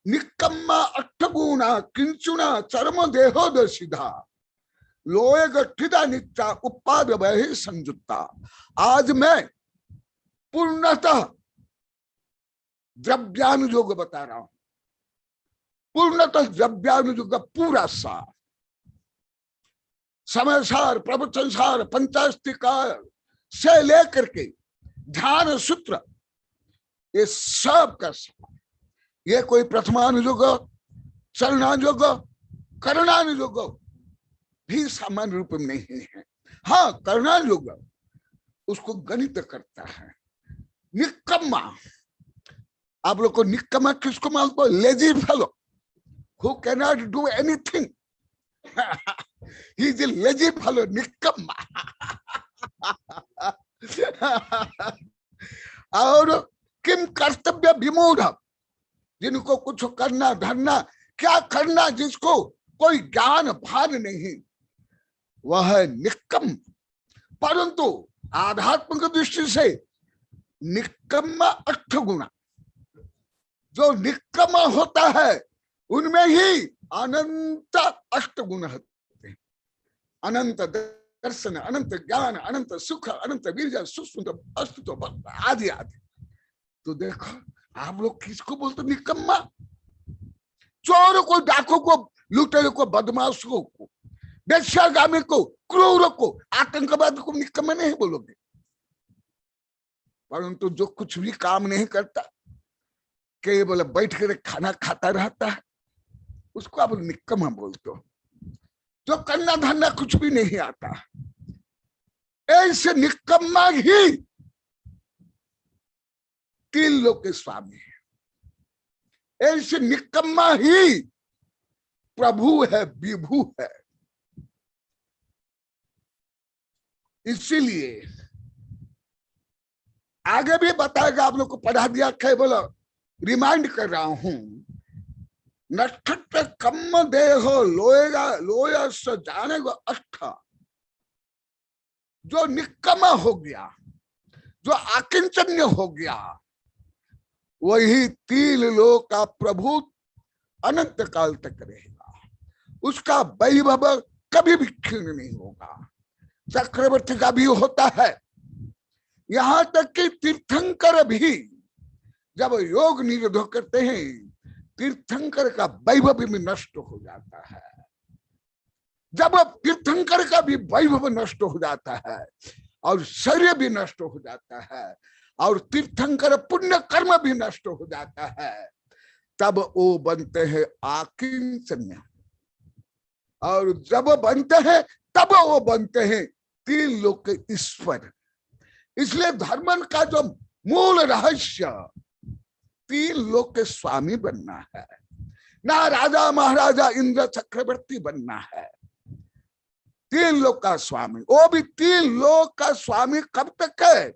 निकम्मा अट्ठगुणा किंचुना चरम देहोदर्शिधा लोय गठिता नित्या उपाद वह संयुक्ता। आज मैं पूर्णतः द्रव्यानुयोग बता रहा हूं, पूर्णतः द्रव्यानुयोग का पूरा सार, समय सार, प्रवचन सार, पंचास्तिकार से लेकर के ध्यान सूत्र, ये सब का सार। ये कोई प्रथमानुयोग, चरणानुयोग, करणानुयोग भी सामान्य रूप में नहीं है। हाँ, करणानुयोग उसको गणित करता है। निकम्मा, आप लोग को निकम्मा किसको मालूम है? Lazy fellow who can not do anything, he is a lazy fellow, निकम्मा। और किम कर्तव्य विमूढ़, जिनको कुछ करना धरना, क्या करना जिसको कोई ज्ञान भान नहीं, वह है निक्कम। परंतु आध्यात्मिक दृष्टि से निक्कम्मा 8 गुना, जो निक्कम्मा होता है उनमें ही अनंत 8 गुण होते हैं। अनंत दर्शन, अनंत ज्ञान, अनंत सुख, अनंत वीर्य, सूक्ष्म अस्तित्व आदि आदि। तो देखो आप लोग किसको बोलते? निकम्मा। चोर को, डाकू को, लुटेरे को, बदमाशों को, वेश्यागामी को, क्रूर को, आतंकवाद को निकम्मा नहीं बोलोगे। परंतु जो कुछ भी काम नहीं करता, केवल बैठ कर खाना खाता रहता है, उसको आप निकम्मा बोलते हो। जो करना धरना कुछ भी नहीं आता, ऐसे निकम्मा ही 3 लोक के स्वामी है। ऐसे निकम्मा ही प्रभु है, विभु है। इसीलिए आगे भी बताएगा, आप लोग को पढ़ा दिया, केवल रिमाइंड कर रहा हूं। नक्षत्र कम देह लोएगा लोया से जानेगा अष्ट। जो निकम्मा हो गया, जो आकिंचन्य हो गया, वही 3 लोक का प्रभु अनंत काल तक रहेगा। उसका वैभव कभी भी क्षीण नहीं होगा। चक्रवर्ती का भी होता है, यहां तक कि तीर्थंकर भी जब योग निरोध करते हैं, तीर्थंकर का वैभव भी नष्ट हो जाता है। जब तीर्थंकर का भी वैभव नष्ट हो जाता है और शरीर भी नष्ट हो जाता है और तीर्थंकर पुण्य कर्म भी नष्ट हो जाता है, तब वो बनते हैं आकिंचन्य। और जब बनते हैं तब वो बनते हैं 3 लोक के ईश्वर। इसलिए धर्म का जो मूल रहस्य 3 लोक के स्वामी बनना है, ना राजा महाराजा इंद्र चक्रवर्ती बनना है। 3 लोक का स्वामी, वो भी 3 लोक का स्वामी कब तक है?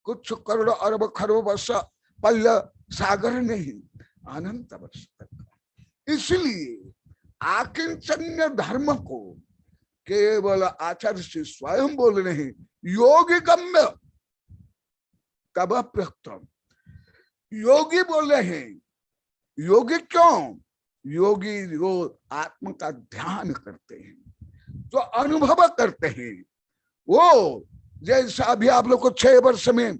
कुछ करोड़ अरब खरब वर्ष पल्ल सागर नहीं, अनंत वर्ष तक। इसलिए आकिंचन्य धर्म को केवल आचार्य से स्वयं बोल रहे हैं, योगी गम्य तब प्रक्तम। योगी बोल रहे हैं। योगी क्यों? योगी जो आत्मा का ध्यान करते हैं, जो अनुभव करते हैं, वो जैसा अभी आप लोग को 6 वर्ष में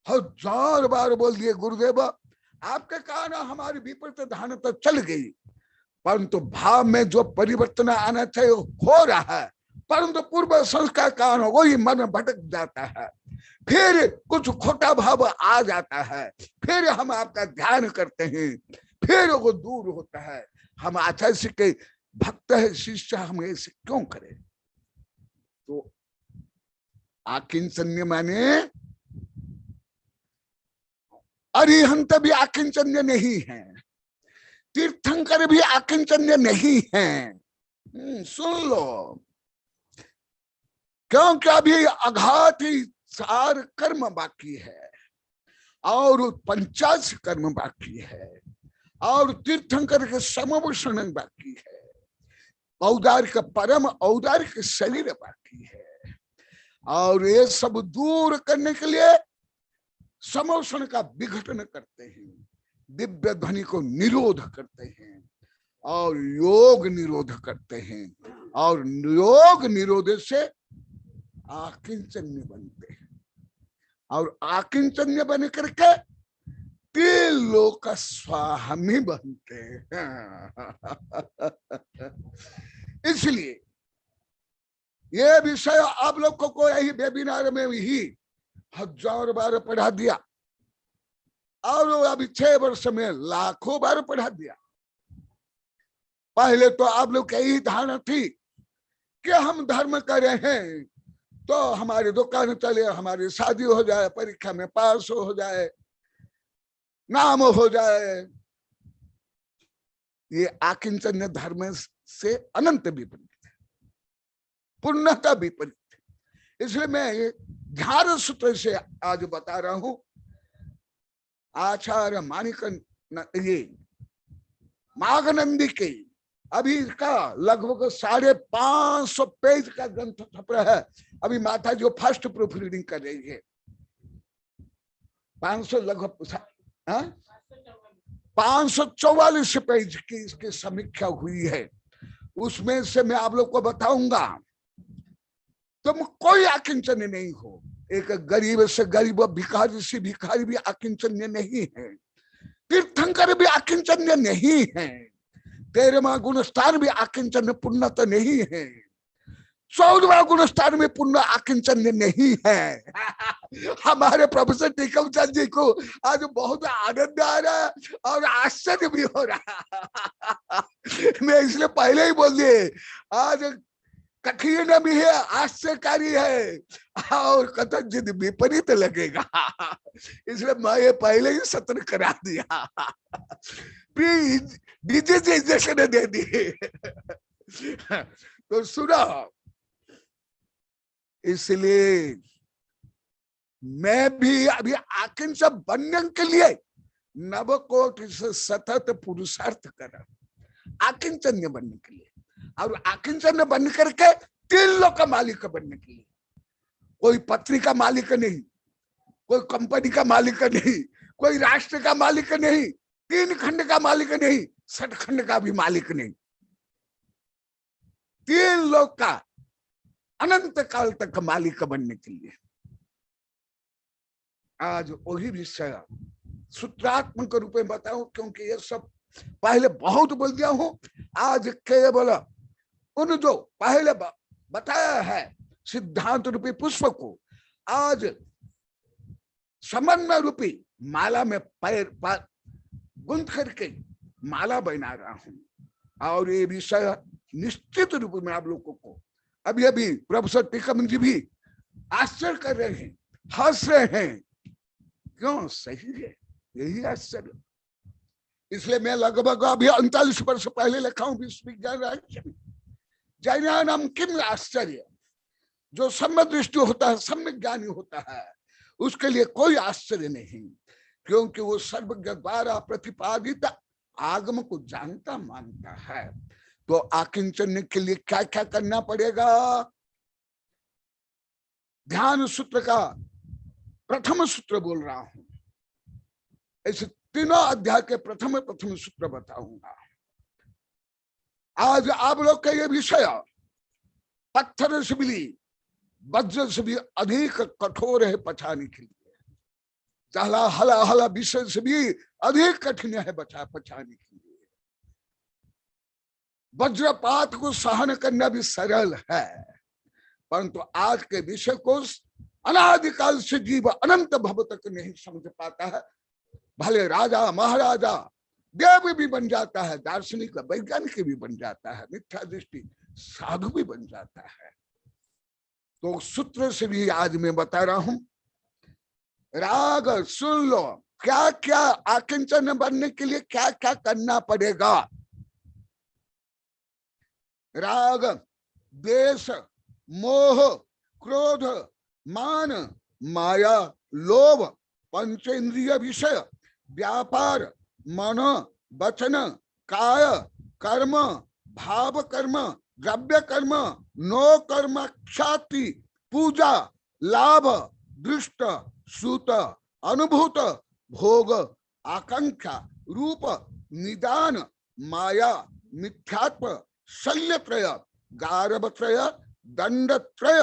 1000 बार बोल दिए, गुरुदेव आपके कारण हमारी विपरीत धारणा तो चल गई, परंतु भाव में जो परिवर्तन आना चाहिए हो रहा है, परंतु पूर्व संस्कार कारण वही मन भटक जाता है। फिर कुछ खोटा भाव आ जाता है, फिर हम आपका ध्यान करते हैं, फिर वो दूर होता है। हम आचार्य के भक्त है, शिष्य, हम ऐसे क्यों करें? तो आकिंचन्य माने अरिहंत भी आकिंचन्य नहीं है, तीर्थंकर भी आकिंचन्य नहीं है। सुन लो, क्योंकि अभी अघात ही 4 कर्म बाकी है और 85 कर्म बाकी है और तीर्थंकर के समभूषण बाकी है, औदार्य का परम औदार्य के शरीर बाकी है। और ये सब दूर करने के लिए समोषण का विघटन करते हैं, दिव्य ध्वनि को निरोध करते हैं और योग निरोध करते हैं, और योग निरोध से आकिंचन्य बनते हैं, और आकिंचन्य बन करके 3 लोक का स्वामी बनते हैं। इसलिए ये विषय आप लोग को यही वेबिनार में ही 1000 बार पढ़ा दिया और अभी 6 वर्ष में लाखों बार पढ़ा दिया। पहले तो आप लोग की यही धारणा थी कि हम धर्म कर रहे हैं तो हमारी दुकान चले, हमारी शादी हो जाए, परीक्षा में पास हो जाए, नाम हो जाए। ये आकिंचन्य धर्म से अनंत विपरीत है, पूर्णता विपरीत है। इसलिए मैं ध्यान सूत्र से आज बता रहा हूं। आचार्य मानिक ये माघनंदी की अभी का लगभग 550 पेज का ग्रंथ छप रहा है। अभी माता जो फर्स्ट प्रूफ रीडिंग कर रही है, 500 लगभग 544 पेज की इसकी समीक्षा हुई है। उसमें से मैं आप लोग को बताऊंगा, तुम कोई आकिंचन्य नहीं हो। एक गरीब से गरीब, भिखारी से भिखारी भी आकिंचन्य नहीं है, तीर्थंकर भी आकिंचन्य नहीं है, 13वां गुणस्थान भी आकिंचन्य पुण्यत नहीं है, 14वां गुणस्थान में पुण्य आकिंचन्य नहीं है। हमारे प्रोफेसर टीकम चंद जी को आज बहुत आनंद आ रहा है और आश्चर्य भी हो रहा है। मैं इसलिए पहले ही बोल दिए, आज कठिन भी है, आश्चर्यकारी है और कथनचित विपरीत लगेगा, इसलिए मैं ये पहले ही सत्र करा दिया। प्लीज डीजे से इंजेक्शन दे दिए। तो सुनो, इसलिए मैं भी अभी आकिंच बनने के लिए नवकोट से सतत पुरुषार्थ कर रहा हूं, आकिंचन्य बनने के लिए। और आकिंचन्य बन करके 3 लोग का मालिक बनने के लिए। कोई पत्नी का मालिक नहीं, कोई कंपनी का मालिक नहीं, कोई राष्ट्र का मालिक नहीं, 3 खंड का मालिक नहीं, 6 खंड का भी मालिक नहीं, 3 लोग का अनंत काल तक मालिक बनने के लिए। आज वही विषय सूत्रात्मक रूप में बताऊं, क्योंकि ये सब पहले बहुत बोल दिया हूं। आज केवल उन जो पहले बताया है सिद्धांत रूपी पुष्प को आज समन्वय रूपी माला में पैर गुंथ करके माला बना रहा हूं। और ये विषय निश्चित रूप में आप लोगों को अभी अभी प्रोफेसर टीकम जी भी आश्चर्य कर रहे हैं, हंस रहे हैं। क्यों? सही है, यही आश्चर्य। इसलिए मैं लगभग अभी 39 वर्ष पहले लिखा हूं विश्व विज्ञान राज्य में, जैनानाम किम आश्चर्य। जो सम्य दृष्टि होता है, सम्य ज्ञानी होता है, उसके लिए कोई आश्चर्य नहीं, क्योंकि वो सर्वज्ञ द्वारा प्रतिपादित आगम को जानता मानता है। तो आकिंचन के लिए क्या क्या करना पड़ेगा? ध्यान सूत्र का प्रथम सूत्र बोल रहा हूं, इस तीनों अध्याय के प्रथम सूत्र बताऊंगा। आज आप लोग का ये विषय पत्थर से भी, वज्र से भी अधिक कठोर है पछाने के लिए, हला हला हला विषय से भी अधिक कठिन है पछाने के लिए। वज्रपात को सहन करना भी सरल है, परंतु आज के विषय को अनादिकाल से जीव अनंत भव तक नहीं समझ पाता है। भले राजा महाराजा देव भी बन जाता है, दार्शनिक वैज्ञानिक भी बन जाता है, मिथ्या दृष्टि साधु भी बन जाता है। तो सूत्र से भी आज मैं बता रहा हूं, राग सुन लो, क्या क्या आकिंचन बनने के लिए क्या क्या करना पड़ेगा। राग, द्वेष, मोह, क्रोध, मान, माया, लोभ, पंचेंद्रिय विषय, व्यापार, मन, वचन, काय, कर्म, भाव कर्म, द्रव्य कर्म, नो कर्म, ख्याति, पूजा, लाभ, दृष्ट, श्रुत, अनुभूत, भोग, आकांक्षा, रूप, निदान, माया, मिथ्यात्व, शल्यत्रय, गारभत्रय, दंडत्रय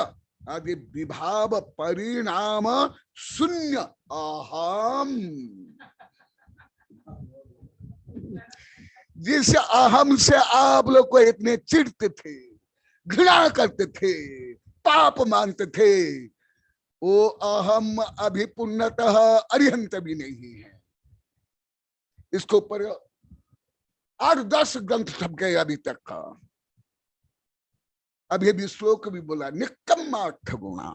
आदि विभाव परिणाम शून्य अहम। जिस अहम से आप लोग को इतने चिढ़ते थे, घृणा करते थे, पाप मानते थे, वो अहम अभी पूर्णतः अरिहंत भी नहीं है। इसके ऊपर 8-10 ग्रंथ छप गए अभी तक का। अभी भी श्लोक भी बोला, निकम्माठ गुणा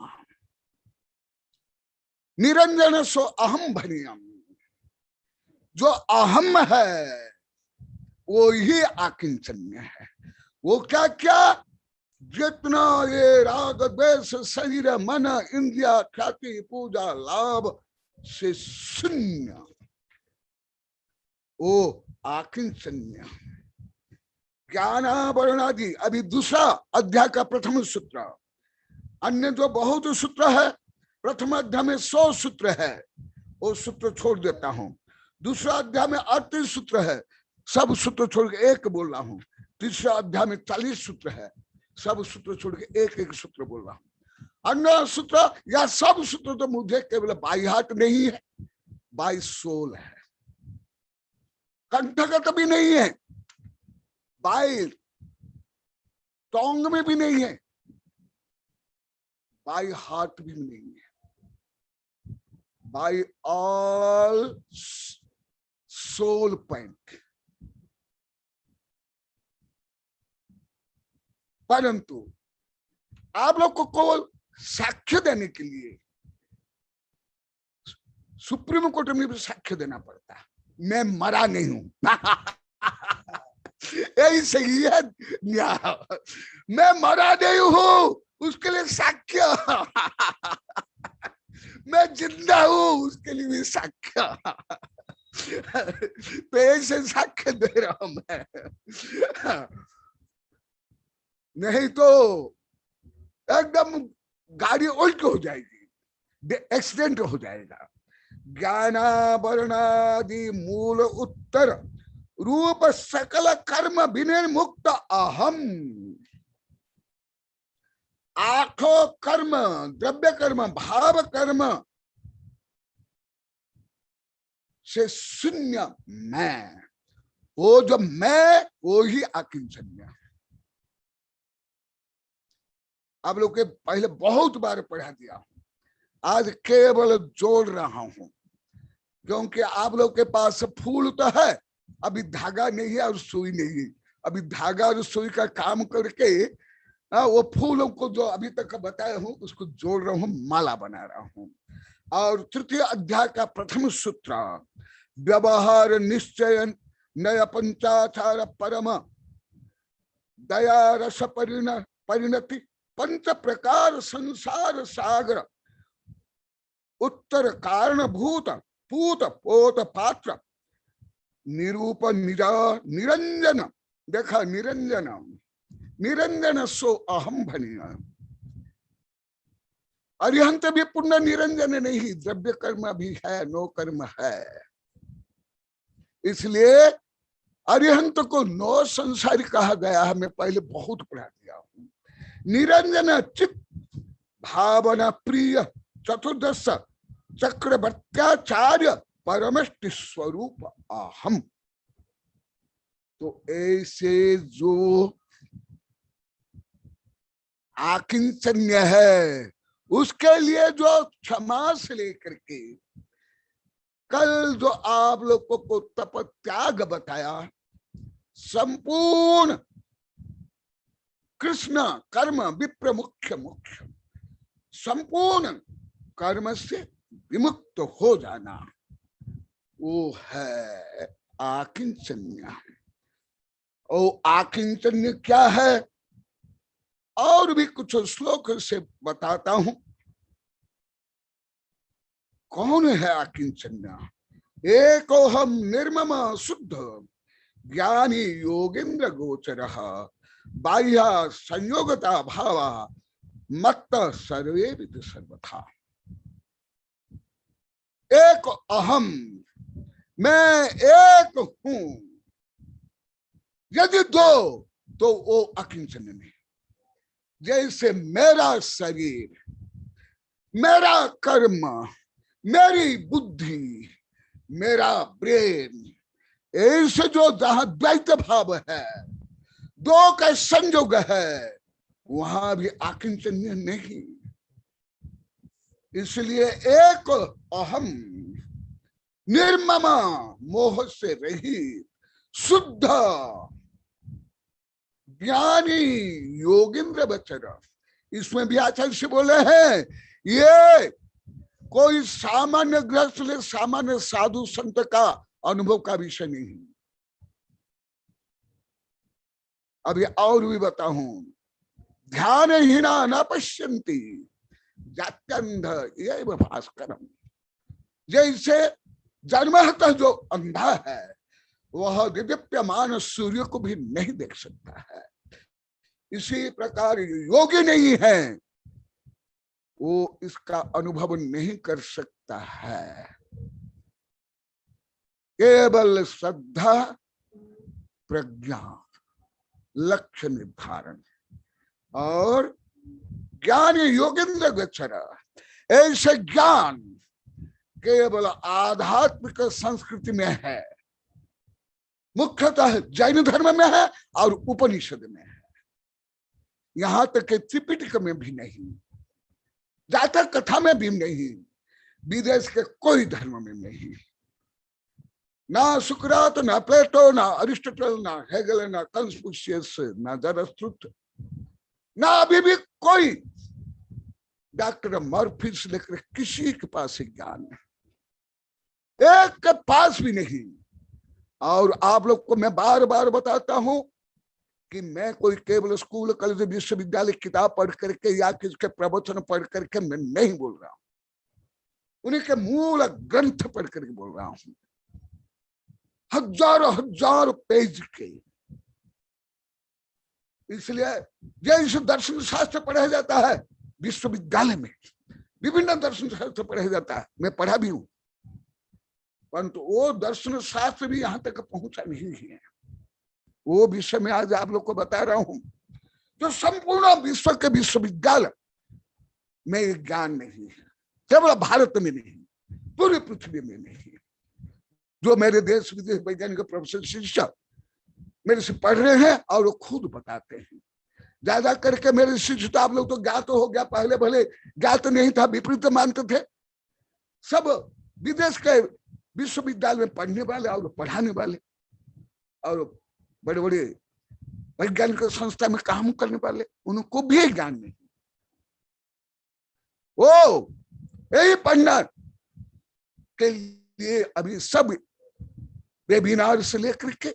निरंजन सो अहम भनियम। जो अहम है वो ही आकिंचन्य है। वो क्या क्या? जितना ये राग द्वेष शरीर मन इंद्रिया ख्याति पूजा लाभ से शून्य, वो आकिंचन्य ज्ञानावरणादि। अभी दूसरा अध्याय का प्रथम सूत्र, अन्य जो बहुत सूत्र है, प्रथम अध्याय में 100 सूत्र है, वो सूत्र छोड़ देता हूं। दूसरा अध्याय में 38 सूत्र है, सब सूत्र छोड़ के एक बोल रहा हूं। तीसरा अध्याय में 40 सूत्र है, सब सूत्र छोड़ के एक एक सूत्र बोल रहा हूं। अन्य सूत्र या सब सूत्र तो मुझे केवल बाई हाथ नहीं है, बाई सोल है, कंठगत भी नहीं है, बाई टोंग में भी नहीं है, बाई हार्ट भी नहीं है, बाई ऑल सोल पॉइंट। परंतु आप लोग को साक्ष्य देने के लिए सुप्रीम कोर्ट में भी साक्ष्य देना पड़ता है, मैं मरा नहीं हूं। यही सही है न्याय, मैं मरा नहीं हूं उसके लिए साक्ष्य, मैं जिंदा हूं उसके लिए भी साक्ष्य। तो ऐसे साक्ष्य दे रहा हूं मैं, नहीं तो एकदम गाड़ी उल्ट हो जाएगी, एक्सीडेंट हो जाएगा। ज्ञानावरणादि मूल उत्तर रूप सकल कर्म विनिर्मुक्त अहम। आठों कर्म, द्रव्य कर्म, भाव कर्म से शून्य मैं, वो जो मैं वो ही आकिंचन्य। आप लोग के पहले बहुत बार पढ़ा दिया हूं, आज केवल जोड़ रहा हूं, क्योंकि आप लोग के पास फूल तो है, अभी धागा नहीं है और सुई नहीं है। अभी धागा और सुई का काम करके वो फूलों को जो अभी तक बताया हूं उसको जोड़ रहा हूं, माला बना रहा हूं। और तृतीय अध्याय का प्रथम सूत्र, व्यवहार निश्चय नय पंचाचार परम दया रस परिणति पंच प्रकार संसार सागर उत्तर कारण भूत पूत पोत पात्र निरूप निरंजन। देखा, निरंजन, निरंजन सो अहम भनिया। अरिहंत भी पुण्य निरंजन नहीं, द्रव्य कर्म भी है, नो कर्म है। इसलिए अरिहंत को नो संसारी कहा गया है, मैं पहले बहुत पढ़ा दिया हूं। निरंजन चित भावना प्रिय चतुर्दश चक्रवर्त्याचार्य परमष्टि स्वरूप अहम। तो ऐसे जो आकिंचन्य है उसके लिए जो क्षमा से लेकर के कल जो आप लोगों को तप त्याग बताया, संपूर्ण कृष्ण कर्म विप्र मुख्य मुख्य संपूर्ण कर्म से विमुक्त हो जाना, वो है आकिंचन्य। और आकिंचन्य क्या है, और भी कुछ श्लोक से बताता हूं। कौन है आकिंचन्य? एकोहम निर्मम शुद्ध ज्ञानी योगेंद्र गोचर बाह्य संयोगता भाव मत्त सर्वे विद सर्वथा। एक अहम, मैं एक हूं। यदि दो तो वो अकिंचन्य नहीं। जैसे मेरा शरीर, मेरा कर्म, मेरी बुद्धि, मेरा ब्रेन, ऐसे जो जहां द्वैत भाव है, दो का संयोग है, वहां भी आकिंचन्य नहीं। इसलिए एक अहम निर्मम मोह से रहित शुद्ध ज्ञानी योगिंद्र बचर। इसमें भी आचार्य से बोले हैं, ये कोई सामान्य गृहस्थ, सामान्य साधु संत का अनुभव का विषय नहीं। अभी और भी बताऊं, ध्यानहीना न पश्यन्ति जात्यंध एव भास्करम। जैसे जन्मतः जो अंधा है वह दिव्यमान सूर्य को भी नहीं देख सकता है। इसी प्रकार योगी नहीं है, वो इसका अनुभव नहीं कर सकता है। केवल श्रद्धा, प्रज्ञा, लक्ष्य निर्धारण और ज्ञान योगेंद्र गोचर, ऐसे ज्ञान केवल आध्यात्मिक संस्कृति में है, मुख्यतः जैन धर्म में है और उपनिषद में है। यहां तक कि त्रिपिटक में भी नहीं, जातक कथा में भी नहीं, विदेश के कोई धर्म में नहीं। ना सुकरात, ना प्लेटो, ना अरिस्टोटल, ना हेगल, ना कन्फ्यूशियस, ना ज़रथुस्त्र, ना अभी भी कोई डॉक्टर मर्फी से लेकर किसी के पास ज्ञान नहीं, एक के पास भी नहीं। और आप लोग को मैं बार बार बताता हूं कि मैं कोई केवल स्कूल, कॉलेज, विश्वविद्यालय किताब पढ़ करके या किसके प्रवचन पढ़ करके मैं नहीं बोल रहा हूं, उन्हीं के मूल ग्रंथ पढ़ करके बोल रहा हूं, हजारों हजार पेज के। इसलिए जैसे दर्शन शास्त्र पढ़ा जाता है विश्वविद्यालय में, विभिन्न दर्शन शास्त्र पढ़ा जाता है, मैं पढ़ा भी हूं, परंतु वो दर्शन शास्त्र भी यहां तक पहुंचा नहीं है। वो विषय में आज आप लोग को बता रहा हूं, जो संपूर्ण विश्व के विश्वविद्यालय में ज्ञान नहीं है, केवल भारत में नहीं, पूरी पृथ्वी में नहीं। जो मेरे देश विदेश वैज्ञानिक प्रोफेसर शिक्षक मेरे से पढ़ रहे हैं और वो खुद बताते हैं। ज्यादा करके मेरे शिष्य तो आप लोग तो ज्ञात हो गया, पहले भले ज्ञात नहीं था, विपरीत मानते थे। सब विदेश के विश्वविद्यालय में पढ़ने वाले और पढ़ाने वाले और बड़े बड़े वैज्ञानिक संस्था में काम करने वाले, उनको भी ज्ञान नहीं। वो यही पढ़ना के लिए अभी सब वेबिनार से लेकर के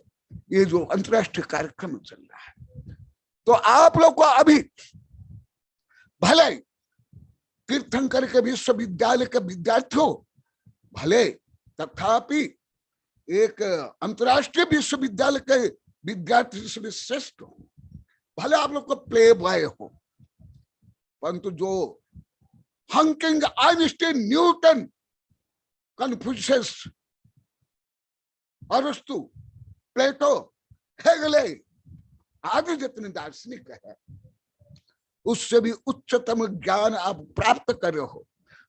ये जो अंतर्राष्ट्रीय कार्यक्रम चल रहा है, तो आप लोग को अभी भले तीर्थंकर के विश्वविद्यालय के विद्यार्थियों भले, तथापि एक अंतर्राष्ट्रीय विश्वविद्यालय के विद्यार्थी से भी श्रेष्ठ हो, भले आप लोग को प्ले बॉय हो, परंतु जो हॉकिंग, आइंस्टीन, न्यूटन, कन्फ्यूशियस, अरस्तु, प्लेटो, हेगले आदि जितने दार्शनिक है, उससे भी उच्चतम ज्ञान आप प्राप्त कर रहे हो,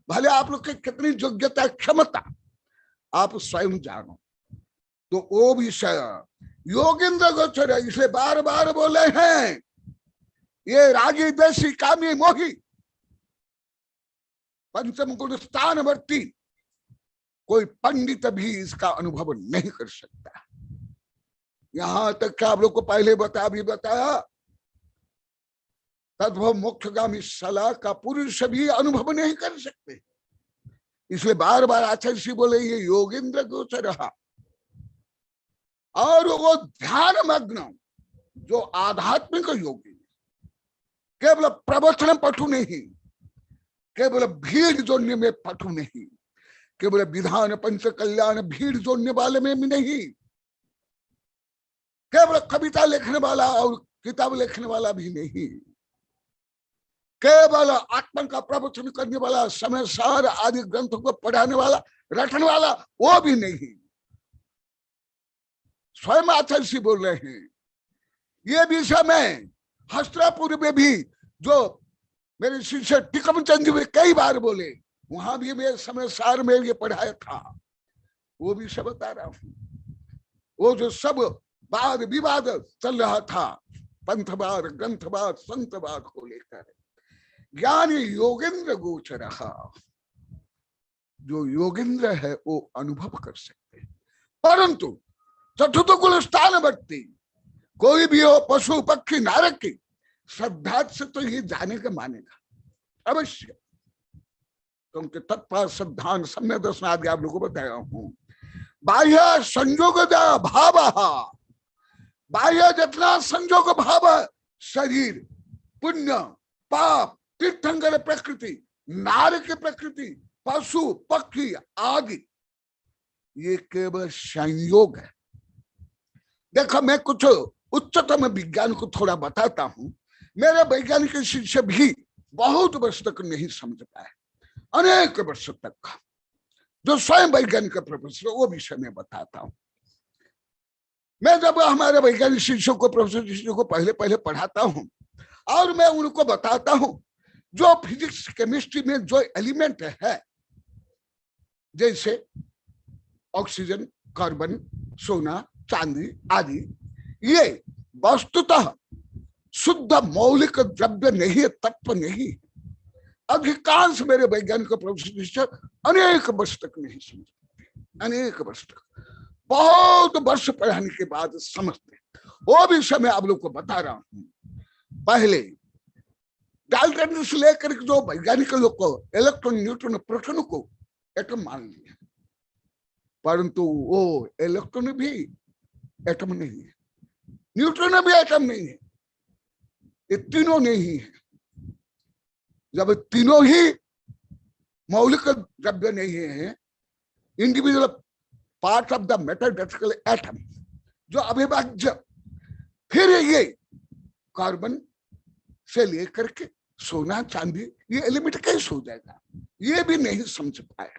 भले आप लोग की कितनी योग्यता, क्षमता आप स्वयं जानो, तो वो विषय योगेंद्र गोचर, इसलिए बार बार बोले हैं, ये रागी, देशी, कामी, मोही, पंचम गुण स्थानवर्ती कोई पंडित भी इसका अनुभव नहीं कर सकता। यहां तक कि आप लोग को पहले बताया तद्भव मोक्षगामी सलाह का पुरुष भी अनुभव नहीं कर सकते। इसलिए बार बार आचार्य जी बोले ये योगेंद्र गोचर रहा। और वो ध्यान मग्न जो आध्यात्मिक योगी, केवल प्रवचन पटु नहीं, केवल भीड़ जोड़ने में पटु नहीं, केवल विधान पंच कल्याण भीड़ जोड़ने वाले में भी नहीं, केवल कविता लिखने वाला और किताब लिखने वाला भी नहीं, केवल आत्मा का प्रवचन करने वाला, समय सार आदि ग्रंथों को पढ़ाने वाला, रटने वाला, वो भी नहीं। स्वयं आचार्य जी बोल रहे हैं, ये विषय में हस्तिनापुर में भी जो मेरे शिष्य टिकम चंद जी कई बार बोले, वहां भी मैं समय सार में ये पढ़ाया था, वो भी सब बता रहा हूं। वो जो सब वाद विवाद चल रहा था, पंथवाद, ग्रंथवाद, संतवाद को लेकर, ज्ञान योगेंद्र गोचर रहा। जो योगेंद्र है वो अनुभव कर सकते हैं, परंतु चतुर्थ कुल स्थानवर्ती कोई भी हो, पशु पक्षी नारक की श्रद्धा से तो ये जाने का मानेगा अवश्य, क्योंकि तत्पर श्रद्धान सम्य दर्शन आदि आप लोगों को बताया हूं। बाह्य संयोग भाव, बाह्य जितना संयोग भाव, शरीर, पुण्य, पाप, तीर्थंकर प्रकृति, नार की प्रकृति, पशु पक्षी आदि, ये केवल संयोग है, देखो मैं कुछ उच्चतम विज्ञान को थोड़ा बताता हूं। मेरे वैज्ञानिक शिष्य भी बहुत वर्ष तक नहीं समझ पाए, अनेक वर्ष तक। जो स्वयं वैज्ञानिक प्रोफेसर, वो विषय में बताता हूं। मैं जब हमारे वैज्ञानिक शिष्यों को, प्रोफेसर शिष्यों को पहले पहले पढ़ाता हूं और मैं उनको बताता हूं जो फिजिक्स केमिस्ट्री में जो एलिमेंट है, जैसे ऑक्सीजन, कार्बन, सोना, चांदी आदि, ये वस्तुतः शुद्ध मौलिक द्रव्य नहीं है, तत्व नहीं। अधिकांश मेरे वैज्ञानिक प्रोफेसर अनेक वर्ष तक नहीं समझते, अनेक वर्ष तक, बहुत वर्ष पढ़ाने के बाद समझते। वो विषय मैं आप लोग को बता रहा हूं। पहले डाल्टन से लेकर जो वैज्ञानिक लोग को इलेक्ट्रॉन, न्यूट्रॉन, प्रोटॉन को एटम मान लिया, परंतु वो इलेक्ट्रॉन भी एटम नहीं है, न्यूट्रॉन भी एटम नहीं है, ये तीनों नहीं है। जब तीनों ही मौलिक द्रव्य नहीं है, individual part of the matter that's called atom, जो अविभाज्य, फिर ये कार्बन से लेकर के सोना, चांदी, ये एलिमेंट कैसे हो जाएगा, ये भी नहीं समझ पाए।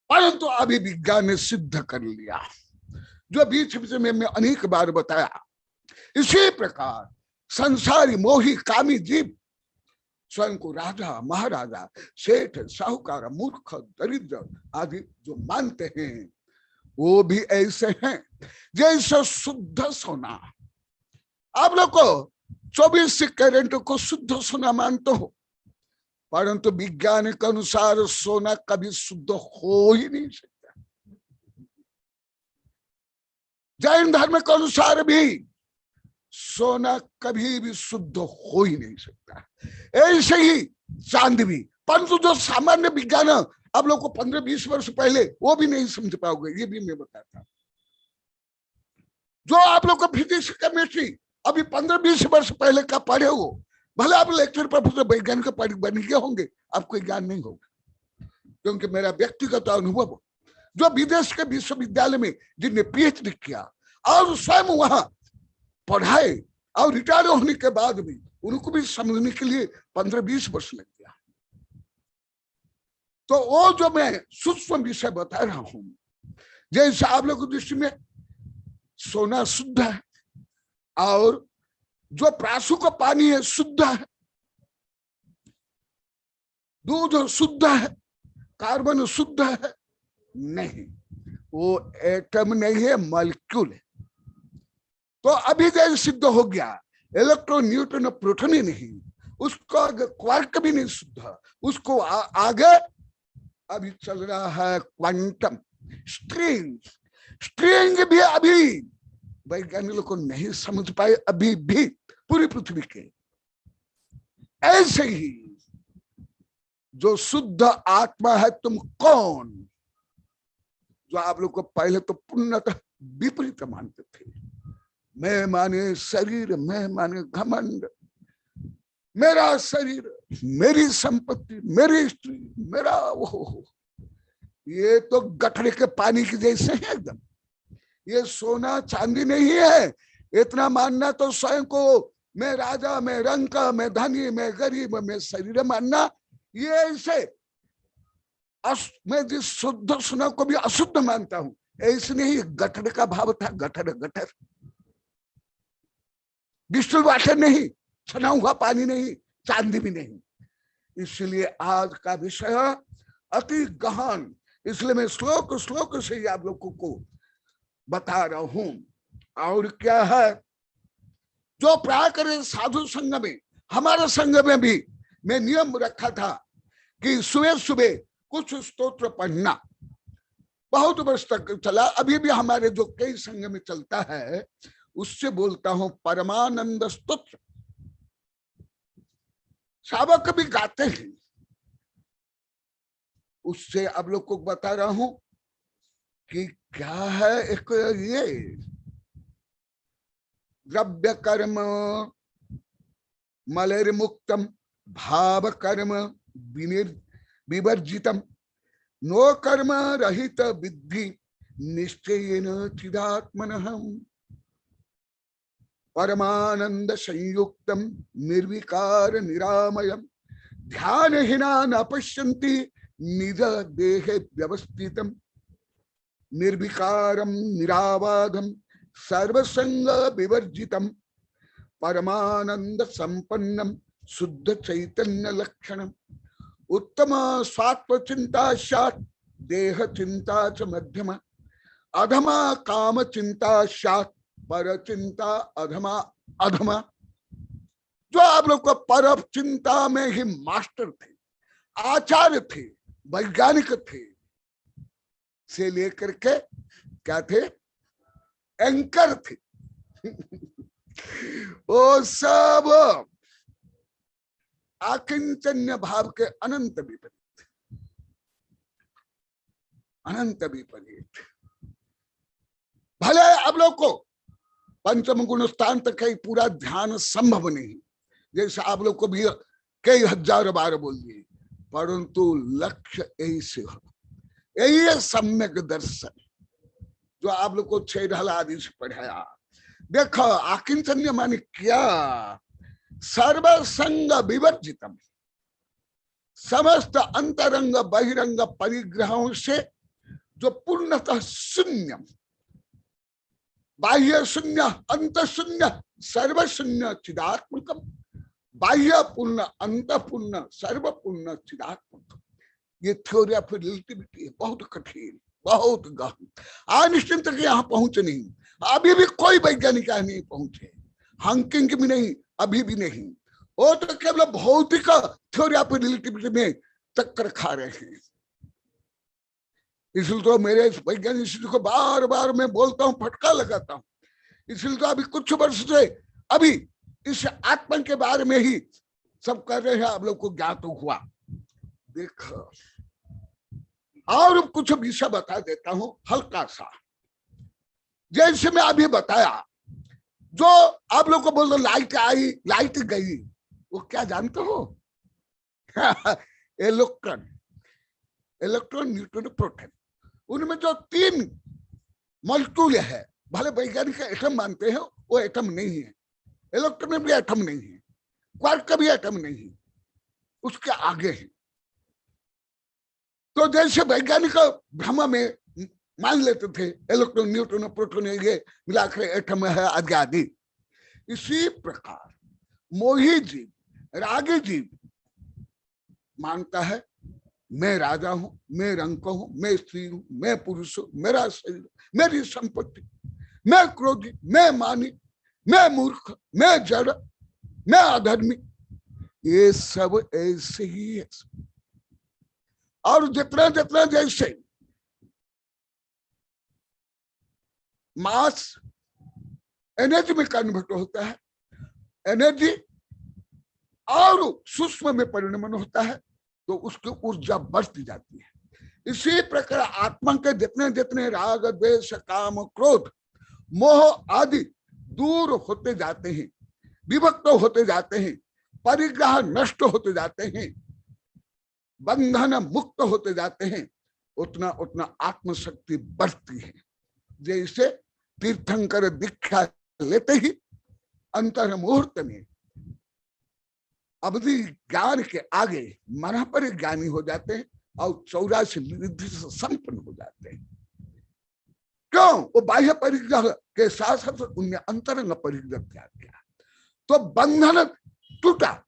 परंतु अभी विज्ञान ने सिद्ध कर लिया, जो बीच बीच में मैं अनेक बार बताया। इसी प्रकार संसारी मोही कामी जीव स्वयं को राजा, महाराजा, सेठ, साहूकार, मूर्ख, दरिद्र आदि जो मानते हैं, वो भी ऐसे हैं जैसे शुद्ध सोना। आप लोग को 24 कैरेट को शुद्ध सोना मानते हो, परंतु विज्ञान के अनुसार सोना कभी शुद्ध हो ही नहीं सकता। जैन धर्म के अनुसार भी सोना कभी भी शुद्ध हो ही नहीं सकता, ऐसे ही चांदी भी। परंतु जो सामान्य विज्ञान आप लोग को 15-20 वर्ष पहले, वो भी नहीं समझ पाओगे, ये भी मैं बताता। जो आप लोग को फिजिक्स, केमिस्ट्री अभी 15-20 वर्ष पहले का पढ़े हो, भले आप लेक्चर प्रोफेसर वैज्ञानिक बन गए होंगे, आपको ज्ञान नहीं होगा। क्योंकि मेरा व्यक्तिगत अनुभव, जो विदेश के विश्वविद्यालय में जिनने पीएचडी किया और स्वयं वहां पढ़ाए और रिटायर होने के बाद भी उनको भी समझने के लिए 15-20 वर्ष लग गया। तो वो जो मैं सूक्ष्म विषय बता रहा हूं, जैसे आप लोग की दृष्टि में सोना शुद्ध है और जो प्रासु का पानी है शुद्ध है, दूध शुद्ध है, कार्बन शुद्ध है, नहीं, वो एटम नहीं है, मॉलिक्यूल है। तो अभी जैसे सिद्ध हो गया, इलेक्ट्रॉन, न्यूट्रॉन, प्रोटॉन ही नहीं, उसको क्वार्क भी नहीं शुद्ध, उसको आगे अभी चल रहा है क्वांटम स्ट्रिंग। स्ट्रिंग भी अभी वैज्ञानिकों को नहीं समझ पाए, अभी भी पूरी पृथ्वी के। ऐसे ही जो शुद्ध आत्मा है, तुम कौन, जो आप लोग को पहले तो पूर्णतः विपरीत मानते थे। मैं माने शरीर, मैं माने घमंड, मेरा शरीर, मेरी संपत्ति, मेरी स्त्री, मेरा वो, ये तो गठरे के पानी के जैसे है एकदम। ये सोना चांदी नहीं है। इतना मानना तो स्वयं को मैं राजा, मैं रंक, मैं धनी, मैं गरीब, मैं शरीर मानना, ये ऐसे मैं जिस शुद्ध सोना को भी अशुद्ध मानता हूं, ऐसे नहीं। गठर का भाव था, गठर गठर, डिस्टिल वाटर नहीं, छना हुआ पानी नहीं, चांदी भी नहीं। इसलिए आज का विषय अति गहन, इसलिए मैं श्लोक श्लोक से ही आप लोगों को बता रहा हूं। और क्या है, जो प्राकृतिक साधु संघ में, हमारे संघ में भी मैं नियम रखा था कि सुबह सुबह कुछ स्तोत्र पढ़ना, बहुत वर्ष तक चला, अभी भी हमारे जो कई संघ में चलता है, उससे बोलता हूं परमानंद स्तोत्र। सावक भी गाते हैं, उससे आप लोग को बता रहा हूं कि क्या है। एक ये द्रव्य कर्म मलेर मुक्तम, भाव कर्म विवर्जितम, नो कर्म रहित विद्धि निश्चयेन चिदात्मनः परमानंद संयुक्तम निर्विकार निरामयम ध्यानहीना न पश्यन्ति निज देहे व्यवस्थितम निर्विकारम निराबाधम सर्वसंग विवर्जितम परमानंद संपन्नम शुद्ध चैतन्य लक्षणम उत्तम स्वात्म चिंता शात देह चिंता च मध्यमा अधमा काम चिंता शात पर चिंता अधमा अधमा। जो आप लोग को पर चिंता में ही मास्टर थे, आचार्य थे, वैज्ञानिक थे, से लेकर के क्या थे, एंकर थे वो सब आकिंचन्य भाव के अनंत विपरीत, अनंत विपरीत। भले आप लोग को पंचम गुण स्थान तक ही पूरा ध्यान संभव नहीं, जैसे आप लोग को भी कई हजार बार बोल दिए, परंतु लक्ष्य यही से हो, यही है सम्यक दर्शन जो आप लोग को छह ढाल आदि से पढ़ाया। देखो आकिंचन्य माने क्या, सर्वसंग विवर्जितम, समस्त अंतरंग बहिरंग परिग्रहों से जो पूर्णतः शून्य, बाह्य शून्य, अंत शून्य, सर्व शून्य चिदात्मकम, बाह्य पूर्ण, अंत पूर्ण, सर्व पूर्ण चिदात्मक। ये थ्योरी ऑफ रिलेटिविटी बहुत कठिन, बहुत गहन। आइंस्टीन तक यहाँ पहुंचे नहीं, अभी भी कोई वैज्ञानिक नहीं पहुंचे, हॉकिंग भी नहीं, अभी भी नहीं। वो तो केवल भौतिक थ्योरी ऑफ रिलेटिविटी में चक्कर खा रहे हैं। इसलिए तो मेरे वैज्ञानिक को बार बार मैं बोलता हूँ, फटका लगाता हूँ। इसलिए तो अभी कुछ वर्ष से अभी इस आत्मा के बारे में ही सब कर रहे हैं, आप लोग को ज्ञात हुआ। देखो और कुछ विषय बता देता हूं हल्का सा। जैसे मैं अभी बताया, जो आप लोग को बोल दो लाइट आई लाइट गई, वो क्या जानते हो? इलेक्ट्रॉन, इलेक्ट्रॉन, न्यूट्रॉन, प्रोटॉन, उनमें जो तीन मॉलिक्यूल है, भले वैज्ञानिक एटम मानते हैं, वो एटम नहीं है। इलेक्ट्रॉन में भी एटम नहीं है, क्वार्क का भी एटम नहीं है, उसके आगे है। तो जैसे वैज्ञानिक भ्रम में मान लेते थे इलेक्ट्रॉन, न्यूट्रॉन, प्रोटॉन ये मिलाकर एटम है आदि आदि, इसी प्रकार मोही जीव, रागी जीव मानता है मैं राजा हूं, मैं रंक हूं, मैं स्त्री हूं, मैं पुरुष हूं, मेरा शरीर, मेरी संपत्ति, मैं क्रोधी, मैं मानी, मैं मूर्ख, मैं जड़, मैं अधर्मी। ये सब ऐसे ही है। और जितना जितना जैसे मास एनर्जी में कन्वर्ट होता है, एनर्जी और सूक्ष्म में परिणमन होता है, तो उसकी ऊर्जा बढ़ती जाती है। इसी प्रकार आत्मा के जितने जितने राग, द्वेष, काम, क्रोध, मोह आदि दूर होते जाते हैं, विभक्त होते जाते हैं, परिग्रह नष्ट होते जाते हैं, बंधन मुक्त होते जाते हैं, उतना उतना आत्मशक्ति बढ़ती है। जैसे तीर्थंकर दीक्षा लेते ही अंतर मुहूर्त में अवधि ज्ञान के आगे मन पर ज्ञानी हो जाते हैं और 84 निधि से संपन्न हो जाते हैं। क्यों? वो बाह्य परिग्रह के साथ साथ उनने अंतरंग परिग्रह त्याग किया, तो बंधन टूटा।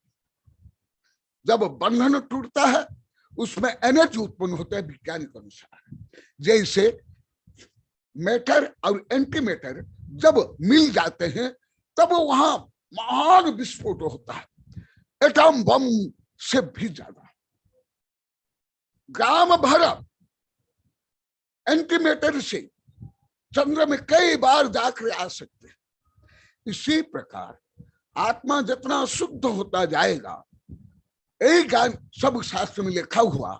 जब बंधन टूटता है उसमें एनर्जी उत्पन्न होता है विज्ञानिक अनुसार। जैसे मैटर और एंटी मैटर जब मिल जाते हैं तब वहां महान विस्फोट होता है, एटम बम से भी ज्यादा। ग्राम भर एंटी मैटर से चंद्र में कई बार जाकर आ सकते हैं। इसी प्रकार आत्मा जितना शुद्ध होता जाएगा, यही ज्ञान सब शास्त्र में लिखा हुआ,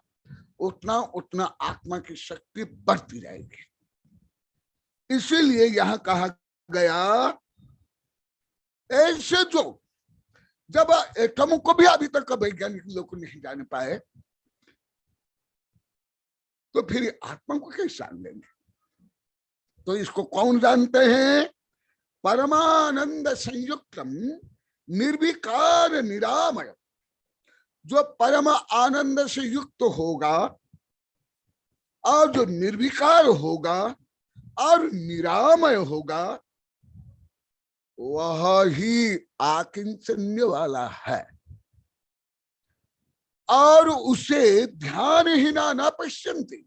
उतना उतना आत्मा की शक्ति बढ़ती जाएगी। इसीलिए यहां कहा गया ऐसे जो जब एटम को भी अभी तक वैज्ञानिक लोग नहीं जान पाए, तो फिर आत्मा को कैसे जान लेंगे? तो इसको कौन जानते हैं? परमानंद संयुक्तम निर्विकार निरामय। जो परम आनंद से युक्त होगा और जो निर्विकार होगा और निरामय होगा, वह ही आकिंचन्य वाला है। और उसे ध्यान ही ना पश्यन्ति।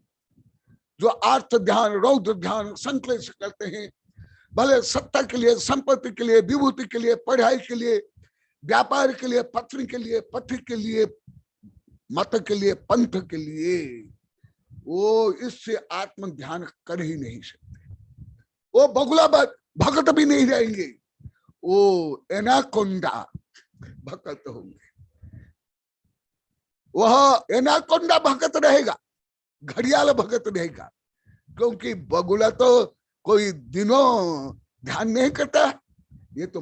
जो आर्थ ध्यान, रौद्र ध्यान, संक्लेश करते हैं, भले सत्ता के लिए, संपत्ति के लिए, विभूति के लिए, पढ़ाई के लिए, व्यापार के लिए, पत्नी के लिए, पति के लिए, मत के लिए, पंथ के लिए, वो इससे आत्म ध्यान कर ही नहीं सकते। वो बगुला भगत भी नहीं रहेंगे, वो एनाकोंडा भगत होंगे। वह एनाकोंडा भगत रहेगा, घड़ियाल भगत रहेगा। क्योंकि बगुला तो कोई दिनों ध्यान नहीं करता, ये तो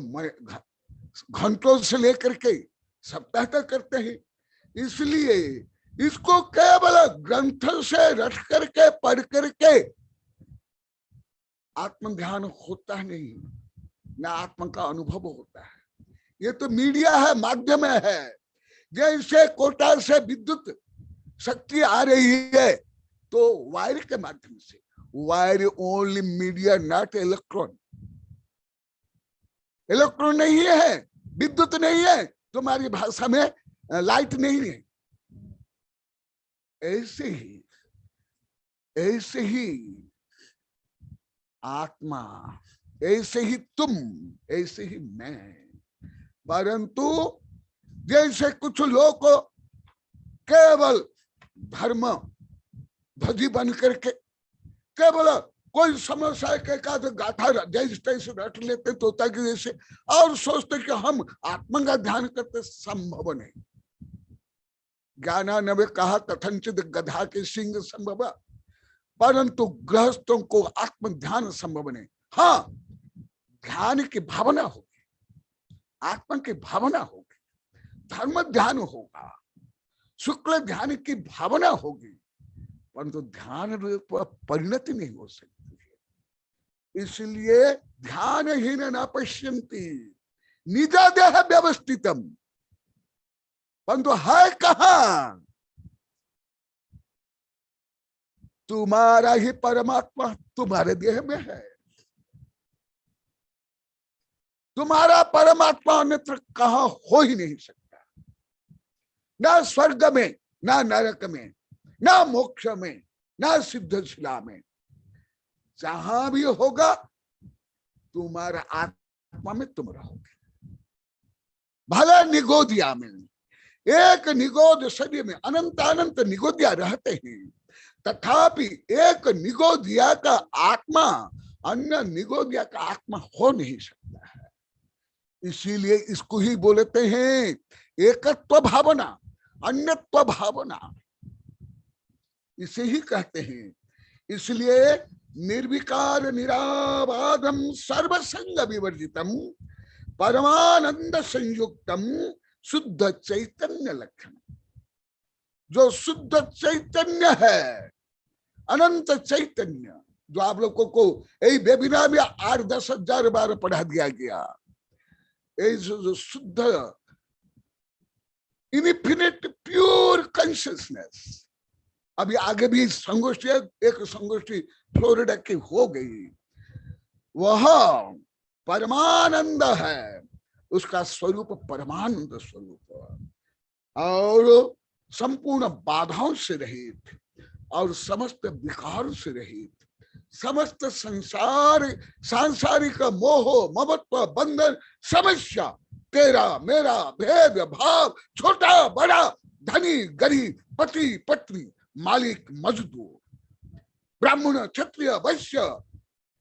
घंटों से लेकर के सप्ताह तक करते हैं। इसलिए इसको केवल ग्रंथ से रट करके पढ़ करके आत्म ध्यान होता नहीं, ना आत्मा का अनुभव होता है। ये तो मीडिया है, माध्यम है। जैसे कोटा से विद्युत शक्ति आ रही है तो वायर के माध्यम से, wire only media, not electron. Electron नहीं है, विद्युत नहीं है, तुम्हारी भाषा में लाइट नहीं है। ऐसे ही आत्मा, ऐसे ही तुम, ऐसे ही मैं। परंतु जैसे कुछ लोग केवल धर्म ध्वजी बन करके केवल कोई समस्या के गाथा जैसे तैसे रट लेते तोता की जैसे, और सोचते कि हम आत्मा का ध्यान करते, संभव नहीं। ज्ञानानवे कहा कथनचित गधा के सिंह संभव, परंतु गृहस्थों को आत्म ध्यान संभव नहीं। हाँ, ध्यान की भावना होगी, आत्मा की भावना होगी, धर्म ध्यान होगा, शुक्ल ध्यान की भावना होगी, परंतु ध्यान परिणति नहीं हो सकती है। इसलिए ध्यान ही न पश्यन्ति निजा देह व्यवस्थितम, परंतु है कहां? तुम्हारा ही परमात्मा तुम्हारे देह में है। तुम्हारा परमात्मा अन्यत्र कहां हो ही नहीं सकता। ना स्वर्ग में, ना नरक में, ना मोक्ष में, ना सिद्ध शिला में। जहां भी होगा तुम्हारा आत्मा में तुम रहोगे। भले निगोदिया में, एक निगोद शरीर में अनंत अनंत निगोदिया रहते हैं, तथापि एक निगोदिया का आत्मा अन्य निगोदिया का आत्मा हो नहीं सकता है। इसीलिए इसको ही बोलते हैं एकत्व भावना, अन्यत्व भावना, इसे ही कहते हैं। इसलिए निर्विकार निराबाधम सर्वसंग विवर्जितम परमानंद संयुक्तम शुद्ध चैतन्य लक्षण। जो शुद्ध चैतन्य है, अनंत चैतन्य, जो आप लोगों को यही वेबिनार में 8-10 हजार बार पढ़ा दिया गया, जो शुद्ध इनफिनिट प्योर कॉन्शियसनेस। अभी आगे भी संगोष्ठी, एक संगोष्ठी फ्लोरिडा की हो गई, वह परमानंद है, उसका स्वरूप परमानंद स्वरूप, और संपूर्ण बाधाओं से रहित और समस्त विकार से रहित, समस्त सांसारिक मोह ममत्व बंधन समस्या, तेरा मेरा भेद भाव, छोटा बड़ा, धनी गरीब, पति पत्नी, मालिक मजदूर, ब्राह्मण क्षत्रिय वैश्य,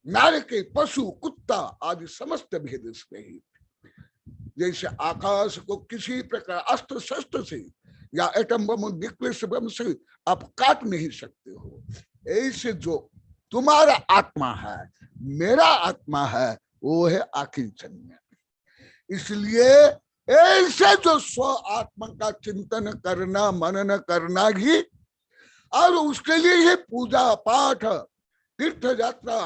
नारकी पशु कुत्ता आदि समस्त भेद से रहित। जैसे आकाश को किसी प्रकार अस्त्र शस्त्र से या एटम बम न्यूक्लियस बम से आप काट नहीं सकते हो, ऐसे जो तुम्हारा आत्मा है, मेरा आत्मा है, वो है आकिंचन्य। इसलिए ऐसे जो स्व आत्मा का चिंतन करना, मनन करना ही, और उसके लिए ही पूजा पाठ, तीर्थ यात्रा,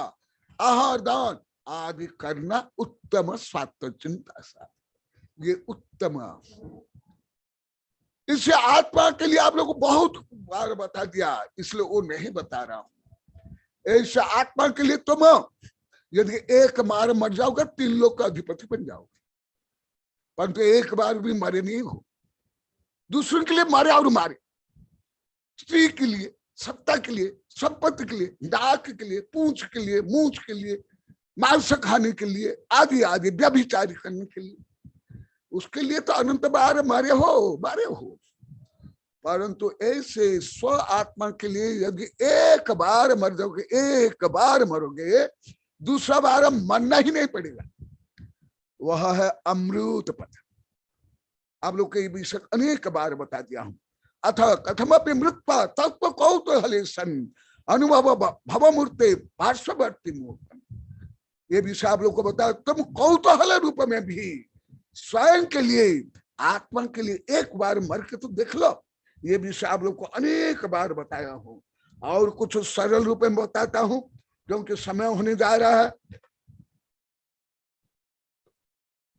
आहार दान आदि करना उत्तम स्वात्म चिंता सा, ये उत्तम। इसे आत्मा के लिए आप लोगों को बहुत बार बता दिया, इसलिए वो नहीं बता रहा हूं। ऐसे आत्मा के लिए तुम यदि एक बार मर जाओगे 3 लोग का अधिपति बन जाओगे, परंतु एक बार भी मरे नहीं हो। दूसरों के लिए मारे और मारे, स्त्री के लिए, सत्ता के लिए, संपत्ति के लिए, नाक के लिए, पूंछ के लिए, मूंछ के लिए, मांस खाने के लिए, आदि आदि व्यभिचार करने के लिए, उसके लिए तो अनंत बार मारे हो। परंतु ऐसे स्व आत्मा के लिए यदि एक बार मर जाओगे, एक बार मरोगे, दूसरा बार मरना ही नहीं पड़ेगा, वह है अमृत पथ। आप लोग को ये विषय अनेक बार बता दिया हूं। अथ कथमपि मृत्वा तत्व कौतूहले सन अनुभव भवमूर्ते पार्श्ववर्ती मूर्तम, ये विषय आप लोग को बता। तुम कौतूहल रूप में भी स्वयं के लिए, आत्मा के लिए एक बार मर के तो देख लो। ये विषय आप लोग को अनेक बार बताया हूं, और कुछ सरल रूप में बताता हूं क्योंकि समय होने जा रहा है।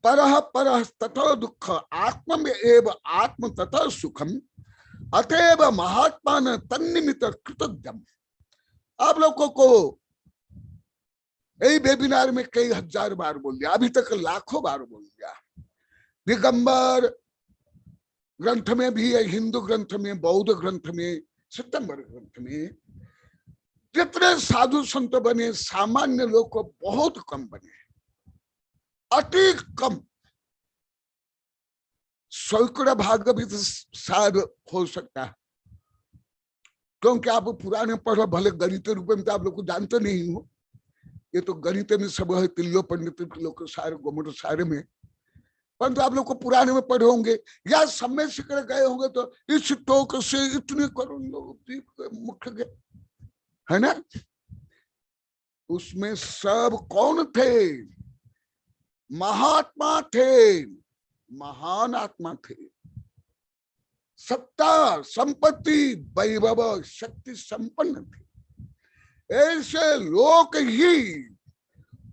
परः परः तथा दुख आत्म में एव आत्म तथा सुखम अतएव महात्मा न तन्निमित कृतज्ञम। आप लोगों को यही वेबिनार में कई हजार बार बोल दिया, अभी तक लाखों बार बोल दिया। दिगंबर ग्रंथ में भी है, हिंदू ग्रंथ में, बौद्ध ग्रंथ में, सितंबर ग्रंथ में, जितने साधु संत बने सामान्य लोग को बहुत कम बने, अति कम। सैकड़ा भाग भी तो शायद हो सकता है, क्योंकि आप पुराने पढ़ो, भले गणित रूप में तो आप लोग को जानते नहीं हो, ये तो गणित में सब है, तिल्लो पंडित लोग सारे गोमट सारे में, परंतु आप लोग को पुराने में पढ़े होंगे या समय से कर गए होंगे, तो इस टोक से इतने करोड़ लोग मुख्य गए, है ना। उसमें सब कौन थे? महात्मा थे, महान आत्मा थे, सत्ता संपत्ति वैभव शक्ति संपन्न थे। ऐसे लोग ही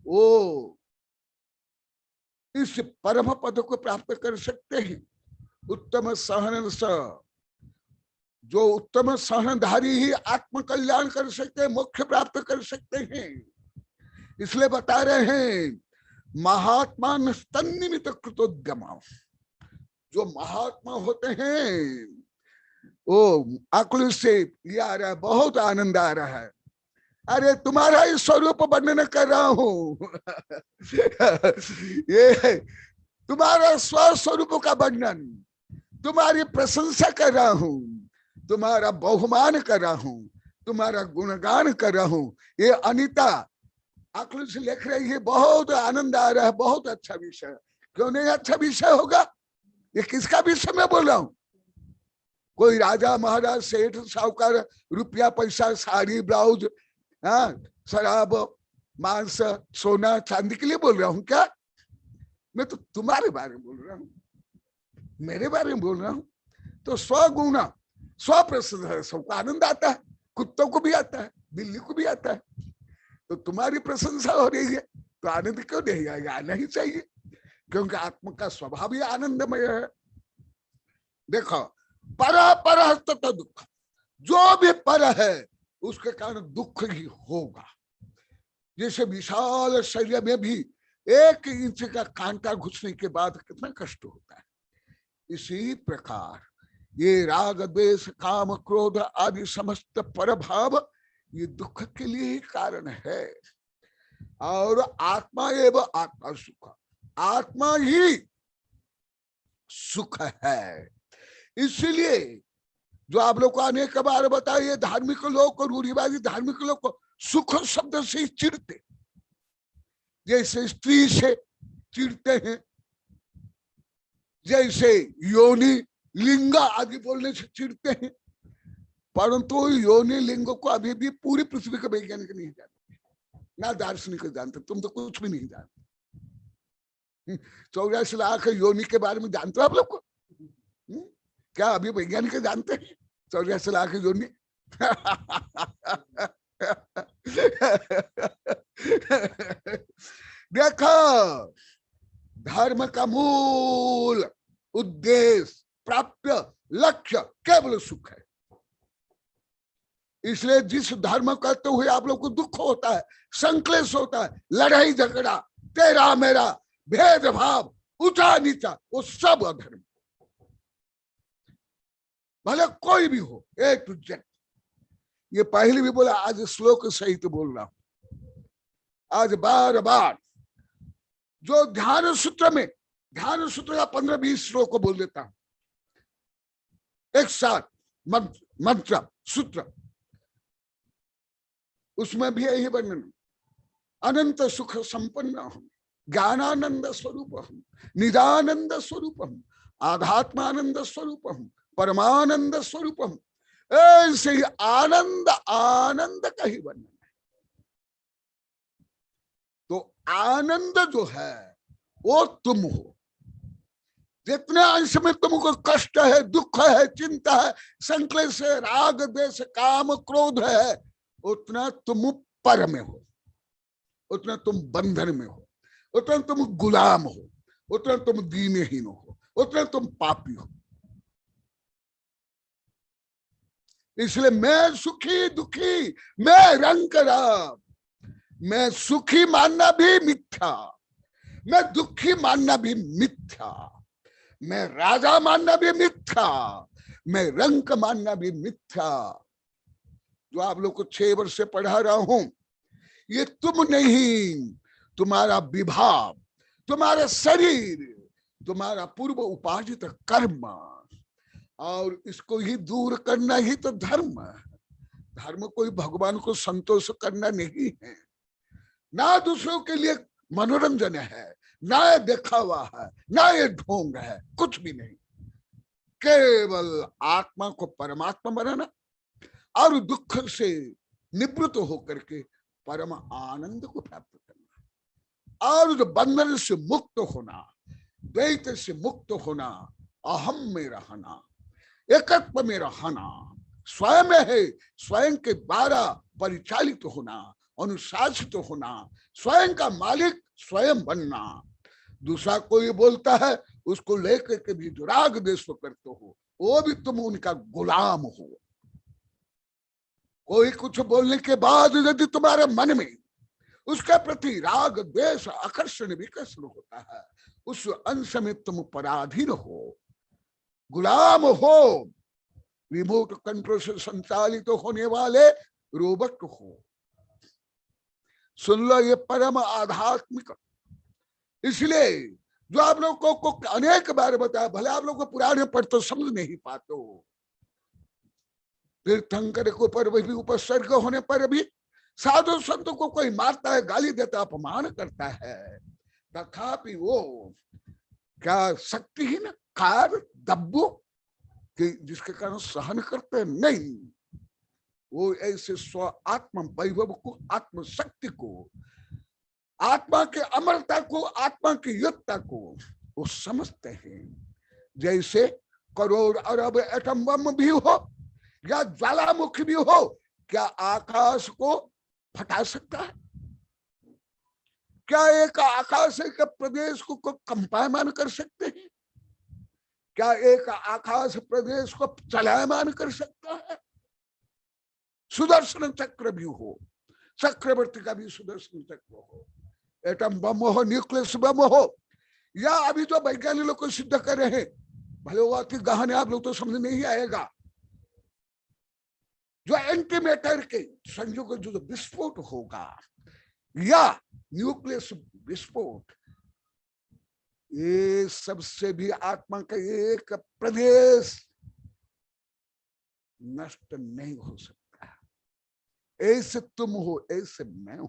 वो इस परम पद को प्राप्त कर सकते हैं। उत्तम सहन स, जो उत्तम सहनधारी ही आत्म कल्याण कर सकते हैं, मोक्ष प्राप्त कर सकते हैं। इसलिए बता रहे हैं महात्मा तन्निमित कृतोद्यम। जो महात्मा होते हैं वो आकुल से ये आ रहा है, बहुत आनंद आ रहा है। अरे तुम्हारा ही स्वरूप वर्णन कर रहा हूं ये तुम्हारा स्वस्वरूप का वर्णन, तुम्हारी प्रशंसा कर रहा हूं, तुम्हारा बहुमान कर रहा हूं, तुम्हारा गुणगान कर रहा हूं। ये अनीता आकलन से लिख रही है, बहुत आनंद आ रहा है, बहुत अच्छा विषय। क्यों नहीं अच्छा विषय होगा? ये किसका विषय मैं बोल रहा हूं? कोई राजा महाराज सेठ साहूकार रुपया पैसा साड़ी ब्लाउज शराब मांस सोना चांदी के लिए बोल रहा हूं क्या? मैं तो तुम्हारे बारे में बोल रहा हूं, मेरे बारे में बोल रहा हूं। तो स्वगुण स्वप्रसिद्ध है, सबको आनंद आता है, कुत्तों को भी आता है, बिल्ली को भी आता है। तो तुम्हारी प्रशंसा हो रही है तो आनंद क्यों नहीं आएगा? आना ही चाहिए, क्योंकि आत्मा का स्वभाव ही आनंदमय है। देखो पर तथा दुख, जो भी पर है उसके कारण दुख ही होगा। जैसे विशाल शरीर में भी 1 इंच का कांटा घुसने के बाद कितना कष्ट होता है, इसी प्रकार ये राग द्वेष काम क्रोध आदि समस्त परभाव ये दुख के लिए ही कारण है। और आत्मा एवं आत्मा सुख, आत्मा ही सुख है। इसलिए जो आप लोग को अनेक बार बताइए, धार्मिक लोग को, रूढ़िवादी धार्मिक लोग को सुख शब्द से ही चिढ़ते, जैसे स्त्री से चिढ़ते हैं, जैसे योनि लिंग आदि बोलने से चिढ़ते हैं। परंतु योनि लिंग को अभी भी पूरी पृथ्वी के वैज्ञानिक नहीं जानते, ना दार्शनिक जानते। तुम तो कुछ भी नहीं जानते। 84 लाख योनि के बारे में जानते हो आप लोग को? क्या अभी वैज्ञानिक जानते हैं 84 लाख योनि? देखो, धर्म का मूल उद्देश्य, प्राप्य लक्ष्य केवल सुख है। इसलिए जिस धर्म करते हुए आप लोग को दुख होता है, संक्लेश होता है, लड़ाई झगड़ा, तेरा मेरा, भेदभाव, ऊंचा नीचा, वो सब अधर्म, भले कोई भी हो, ए टू जेड। ये पहले भी बोला, आज श्लोक सहित बोल रहा हूं, आज बार बार। जो ध्यान सूत्र में, ध्यान सूत्र का 15-20 श्लोक को बोल देता हूं एक साथ, मंत्र सूत्र, उसमें भी यही वर्णन, अनंत सुख संपन्न हम, ज्ञानानंद स्वरूप हम, निदानंद स्वरूप हम, आध्यात्मानंद स्वरूप हम, परमानंद स्वरूप हम। ऐसे ही आनंद, आनंद का ही वर्णन है। तो आनंद जो है वो तुम हो। जितने अंश में तुमको कष्ट है, दुख है, चिंता है, संक्लेश है, राग द्वेष काम क्रोध है, उतना तुम पर में हो, उतना तुम बंधन में हो, उतना तुम गुलाम हो, उतना तुम दीनहीन हो, उतना तुम पापी हो। इसलिए मैं सुखी दुखी, मैं रंग, मैं सुखी मानना भी मिथ्या, मैं दुखी मानना भी मिथ्या, मैं राजा मानना भी मिथ्या, मैं रंग मानना भी मिथ्या। जो आप लोग को 6 वर्ष से पढ़ा रहा हूं, ये तुम नहीं, तुम्हारा विभाव, तुम्हारा शरीर, तुम्हारा पूर्व उपार्जित कर्म, और इसको ही दूर करना ही तो धर्म है। धर्म कोई भगवान को संतोष करना नहीं है, ना दूसरों के लिए मनोरंजन है, ना ये दिखावा है, ना ये ढोंग है, कुछ भी नहीं। केवल आत्मा को परमात्मा बनाना और दुख से निवृत्त होकर के परम आनंद को प्राप्त करना, और जो बंधन से मुक्त होना, द्वैत से मुक्त होना, अहम में रहना, एकत्व में रहना, स्वयं है, स्वयं के द्वारा परिचालित होना, अनुशासित होना, स्वयं का मालिक स्वयं बनना। दूसरा कोई बोलता है, उसको लेकर के भी जो राग द्वेष करते हो, वो भी तुम उनका गुलाम हो। कोई कुछ बोलने के बाद यदि तुम्हारे मन में उसके प्रति राग द्वेष आकर्षण विकर्षण होता है, उस अंश में तुम पराधीन हो, गुलाम हो, रिमोट कंट्रोल से संचालित होने वाले रोबोट हो। सुन लो, ये परम आध्यात्मिक। इसलिए जो आप लोगों को अनेक बार बताया, भले आप लोग को पुराने पढ़ तो समझ नहीं पाते हो, तीर्थंकर के ऊपर भी उपसर्ग होने पर भी, साधु संतों को कोई मारता है, गाली देता, अपमान करता है, तथापि वो क्या शक्तिहीन कार दब्बू कि जिसके कारण सहन करते नहीं। वो ऐसे स्व आत्म वैभव को, आत्म शक्ति को, आत्मा के अमरता को, आत्मा की युक्तता को वो समझते हैं। जैसे करोड़ अरब एटम बम भी हो या ज्वालामुखी भी हो, क्या आकाश को फटा सकता है? क्या एक आकाश के प्रदेश को कंपायमान कर सकते हैं? क्या एक आकाश प्रदेश को चलायमान कर सकता है? सुदर्शन चक्र भी हो, चक्रवर्ती का भी सुदर्शन चक्र हो, एटम बम हो, न्यूक्लियस बम हो, या अभी जो वैज्ञानिक लोग को सिद्ध कर रहे हैं, भले वो अति गहन है, आप लोग तो समझ नहीं आएगा, जो एंटीमेटर के संयोग जो विस्फोट होगा या न्यूक्लियस विस्फोट, ये सबसे भी आत्मा का एक प्रदेश नष्ट नहीं हो सकता। ऐसे तुम हो, ऐसे मैं हूं।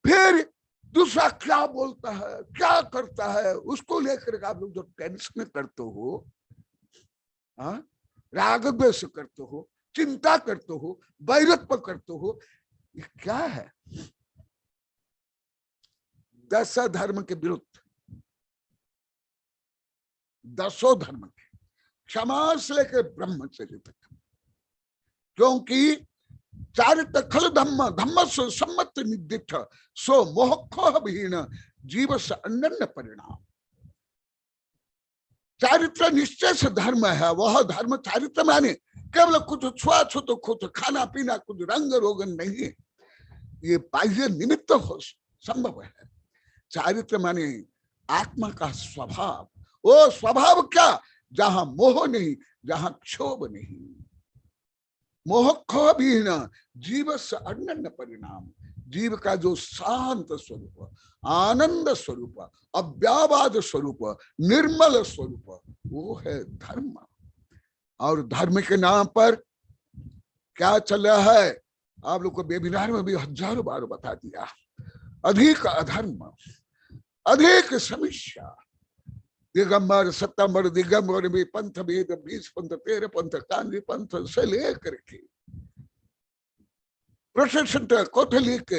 फिर दूसरा क्या बोलता है, क्या करता है, उसको लेकर आप लोग जो टेंशन करते हो, राग द्वेष करते हो, चिंता करते हो, वैरत्व करते हो, ये क्या है? 10 धर्म के विरुद्ध, 10 धर्म के, क्षमा से लेकर ब्रह्मचर्य तक। क्योंकि चारित्र खल धम्म धम्म से सम्मत निदिठ सो मोह विहीन जीव से अनन्य परिणाम। चारित्र निश्चय से धर्म है, वह धर्म चारित्र माने केवल कुछ छुआछूत, कुछ खाना पीना, कुछ रंग रोगन नहीं है, ये बाह्य निमित्त हो संभव है। चारित्र माने आत्मा का स्वभाव, वो स्वभाव क्या, जहां मोह नहीं, जहां क्षोभ नहीं, मोह खो भी न जीव से अनन्य परिणाम। जीव का जो शांत स्वरूप, आनंद स्वरूप, अव्यावाद स्वरूप, निर्मल स्वरूप, वो है धर्म। और धर्म के नाम पर क्या चल रहा है, आप लोग को वेबिनार में भी हजारों बार बता दिया। अधिक अधर्म, अधिक समस्या, दिगंबर सत्तंबर दिगंबर में पंथ भेद 20 पंथ 13 पंथ कांगी पंथ से लेकर के प्रोटेस्टेंट, कैथोलिक,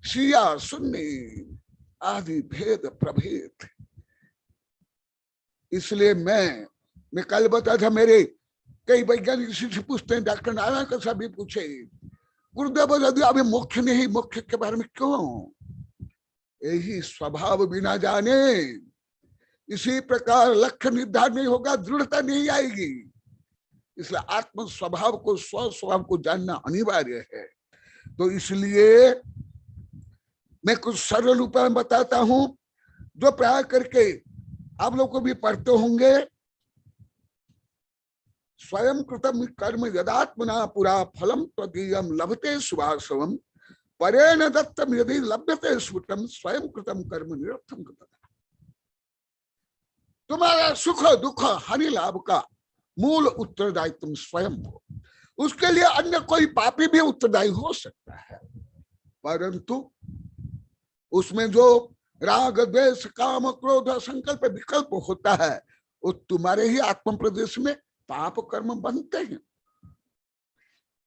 शिया, सुन्नी आदि भेद प्रभेद। इसलिए मैं कल बताया था, मेरे कई वैज्ञानिक शिष्य पूछते हैं, डॉक्टर नारायण का साहब भी पूछे, गुरुदेव यदि अभी मुख्य नहीं, मुख्य के बारे में क्यों? यही स्वभाव बिना जाने, इसी प्रकार लक्ष्य निर्धारण नहीं होगा, दृढ़ता नहीं आएगी। इसलिए आत्म स्वभाव को, स्व स्वभाव को जानना अनिवार्य है। तो इसलिए मैं कुछ सरल उपाय बताता हूं, जो प्राय करके आप लोग को भी पढ़ते होंगे। स्वयं कृतम कर्म यदात्मना पुरा फलम त्वदीयम लभते शुभाशवम परेण दत्तम यदि लभ्यते स्फुटम स्वयं कृतम कर्म निरर्थम कृतम। तुम्हारा सुख दुख हानि लाभ का मूल उत्तरदायी तुम स्वयं हो। उसके लिए अन्य कोई पापी भी उत्तरदायी हो सकता है, परंतु उसमें जो राग द्वेष काम क्रोध संकल्प विकल्प होता है, वो तुम्हारे ही आत्म प्रदेश में पाप कर्म बनते हैं।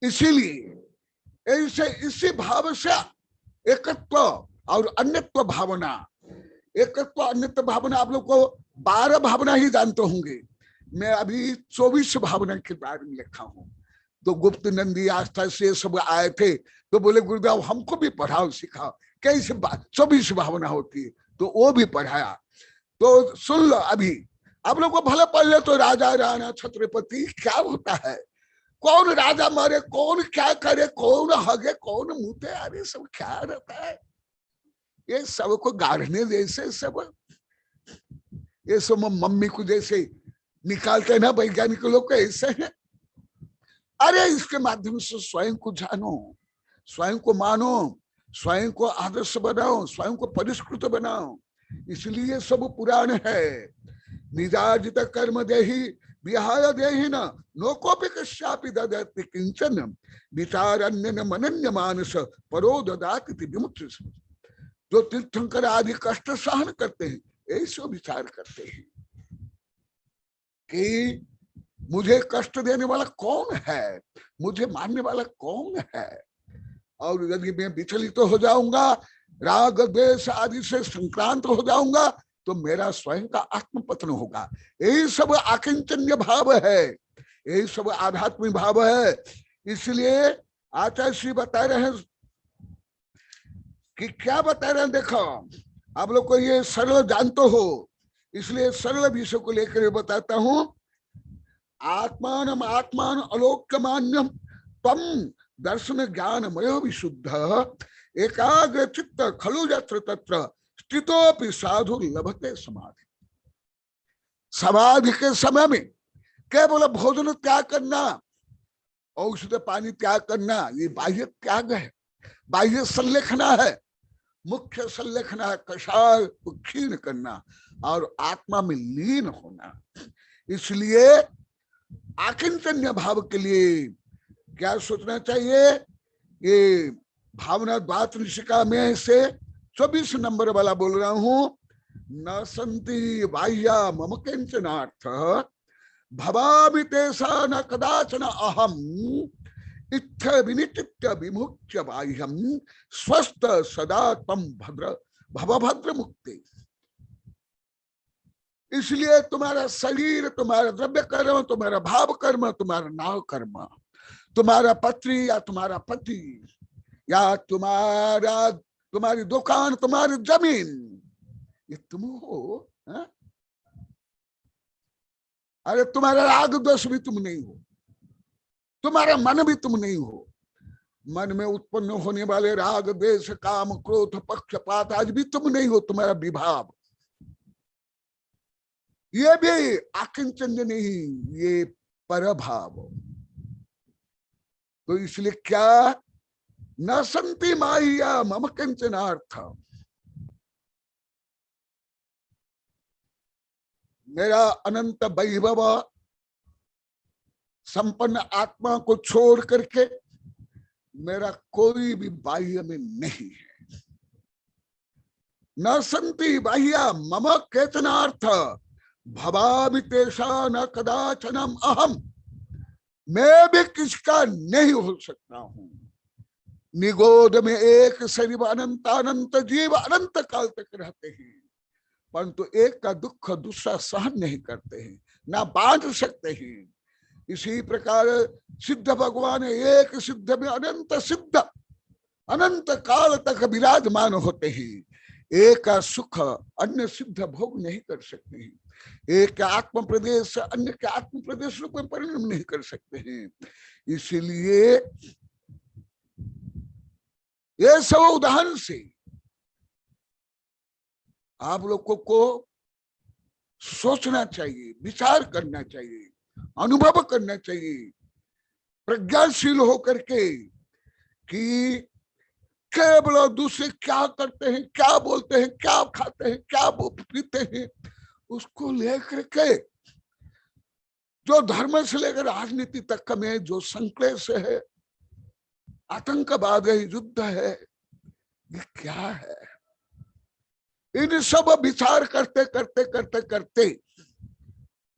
इसीलिए ऐसे इसी भाव से एकत्व और अन्यत्व भावना, एकत्व अन्यत्व भावना, आप लोग को 12 भावना ही जानते होंगे। मैं अभी 24 भावना के बारे में लिखा हूं। तो गुप्त नंदी आस्था से सब आए थे, तो बोले गुरुदेव हमको भी पढ़ाओ सिखाओ, कैसे 24 भावना होती है, तो वो भी पढ़ाया। तो सुन लो, अभी आप लोग को भले पढ़ ले। तो राजा राणा छत्रपति क्या होता है, कौन राजा मरे, कौन क्या करे, कौन हगे, कौन मुते, अरे सब क्या रहता है, ये सबको गाढ़ने जैसे सब, ये सब मम्मी को जैसे निकालते हैं ना वैज्ञानिक लोग, ऐसे हैं। अरे इसके माध्यम से स्वयं को जानो, स्वयं को मानो, स्वयं को आदर्श बनाओ, स्वयं को परिष्कृत बनाओ। इसलिए सब पुराण है। निजार्जित कर्म देहि विहाय देहि न नोकोपि कश्यापि ददति किंचन विचार अन्य न मनन्य मानस परो ददाति विमुक्ति। जो तीर्थंकर आदि कष्ट सहन करते हैं, ऐसे विचार करते हैं कि मुझे कष्ट देने वाला कौन है, मुझे मारने वाला कौन है। और यदि मैं विचलित तो हो जाऊंगा, राग द्वेष आदि से संक्रांत हो जाऊंगा, तो मेरा स्वयं का आत्मपतन होगा। यही सब आकिंचन्य भाव है, यही सब आध्यात्मिक भाव है। इसलिए आचार्य श्री बता रहे हैं कि क्या बता रहे हैं, देखो आप लोग को ये सरल जानते हो, इसलिए सरल विषय को लेकर बताता हूं। आत्मान आत्मान अलोक्य मान्यम तम दर्शन ज्ञान मयो विशुद्ध एकाग्र चित्त खलु यत्र तत्र स्थितोपि साधु लभते समाधि। समाधि के समय में केवल भोजन त्याग करना, औषध पानी त्याग करना, ये बाह्य त्याग है, बाह्य संलेखना है। मुख्य संलेखना है कषाय को क्षीण करना और आत्मा में लीन होना। इसलिए आकिंचन्य भाव के लिए क्या सोचना चाहिए, ये भावना द्वात्रिशिका में से 24 नंबर वाला बोल रहा हूं। न संति बाह्या मम किंचनार्थ भवामि तेषा न कदाचन अहम इत्थ विनिचित्य विमुच्य बाह्यम स्वस्थ सदा तम भद्र भवभद्र मुक्ति। इसलिए तुम्हारा शरीर, तुम्हारा द्रव्य कर्म, तुम्हारा भाव कर्म, तुम्हारा नाव कर्म, तुम्हारा पत्री या तुम्हारा पति या तुम्हारी दुकान, तुम्हारी जमीन, ये तुम हो? हा? अरे तुम्हारा राग दोष भी तुम नहीं हो, तुम्हारा मन भी तुम नहीं हो। मन में उत्पन्न होने वाले राग द्वेष काम क्रोध पक्षपात आज भी तुम नहीं हो। तुम्हारा विभाव ये भी आकिंचन नहीं, ये परभाव। तो इसलिए क्या न संति माया मम किंचनार्थ, मेरा अनंत वैभव संपन्न आत्मा को छोड़ करके मेरा कोई भी बाह्य में नहीं है। न संति बाह्या मम केचनार्थ भवामि तेषा न कदाचनम अहम, मैं भी किसका नहीं हो सकता हूं। निगोद में एक शरीर अनंत अनंत जीव अनंत काल तक रहते हैं, परंतु एक का दुख दूसरा सहन नहीं करते हैं, ना बांट सकते हैं। इसी प्रकार सिद्ध भगवान एक सिद्ध में अनंत सिद्ध अनंत काल तक विराजमान होते हैं। एक का सुख अन्य सिद्ध भोग नहीं कर सकते हैं, एक के आत्म प्रदेश अन्य के आत्म प्रदेश रूप में परिणाम नहीं कर सकते हैं। इसीलिए ये सब उदाहरण से आप लोगों को सोचना चाहिए, विचार करना चाहिए, अनुभव करना चाहिए, प्रज्ञाशील होकर के कि केवल दूसरे क्या करते हैं, क्या बोलते हैं, क्या खाते हैं, क्या पीते हैं, उसको लेकर के जो धर्म से लेकर राजनीति तक में जो संक्लेश है, आतंकवाद है, युद्ध है, ये क्या है? इन सब विचार करते करते करते करते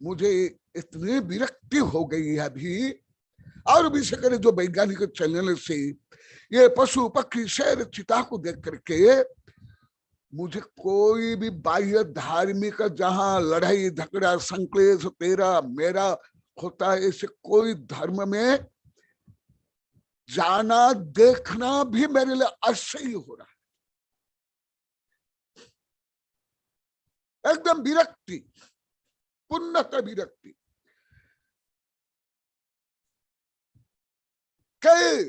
मुझे इतनी विरक्ति हो गई है अभी। और विशेष कर जो वैज्ञानिक चैनल से ये पशु पक्षी शेर चिता को देख करके मुझे कोई भी बाह्य धार्मिक जहां लड़ाई झगड़ा संक्लेश तेरा मेरा होता है, ऐसे कोई धर्म में जाना देखना भी मेरे लिए असह्य हो रहा है। एकदम विरक्ति, पूर्णतः विरक्ति। कई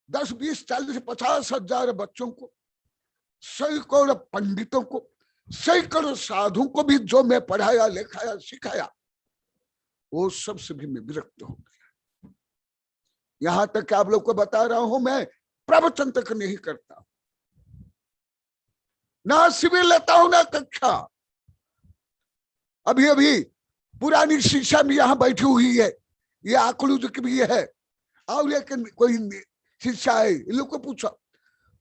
10, 20, 40, 50 हजार बच्चों को, सैकड़ों पंडितों को, सैकड़ों साधुओं को भी जो मैं पढ़ाया लिखाया सिखाया, वो सबसे भी मैं विरक्त हो गया। यहां तक कि आप लोग को बता रहा हूं, मैं प्रवचन तक नहीं करता, ना शिविर लेता हूं, ना कक्षा। अभी अभी पुरानी शिक्षा में यहां बैठी हुई है, ये आकलूज की भी है, और एक कोई शिक्षा है, इन लोग को पूछा,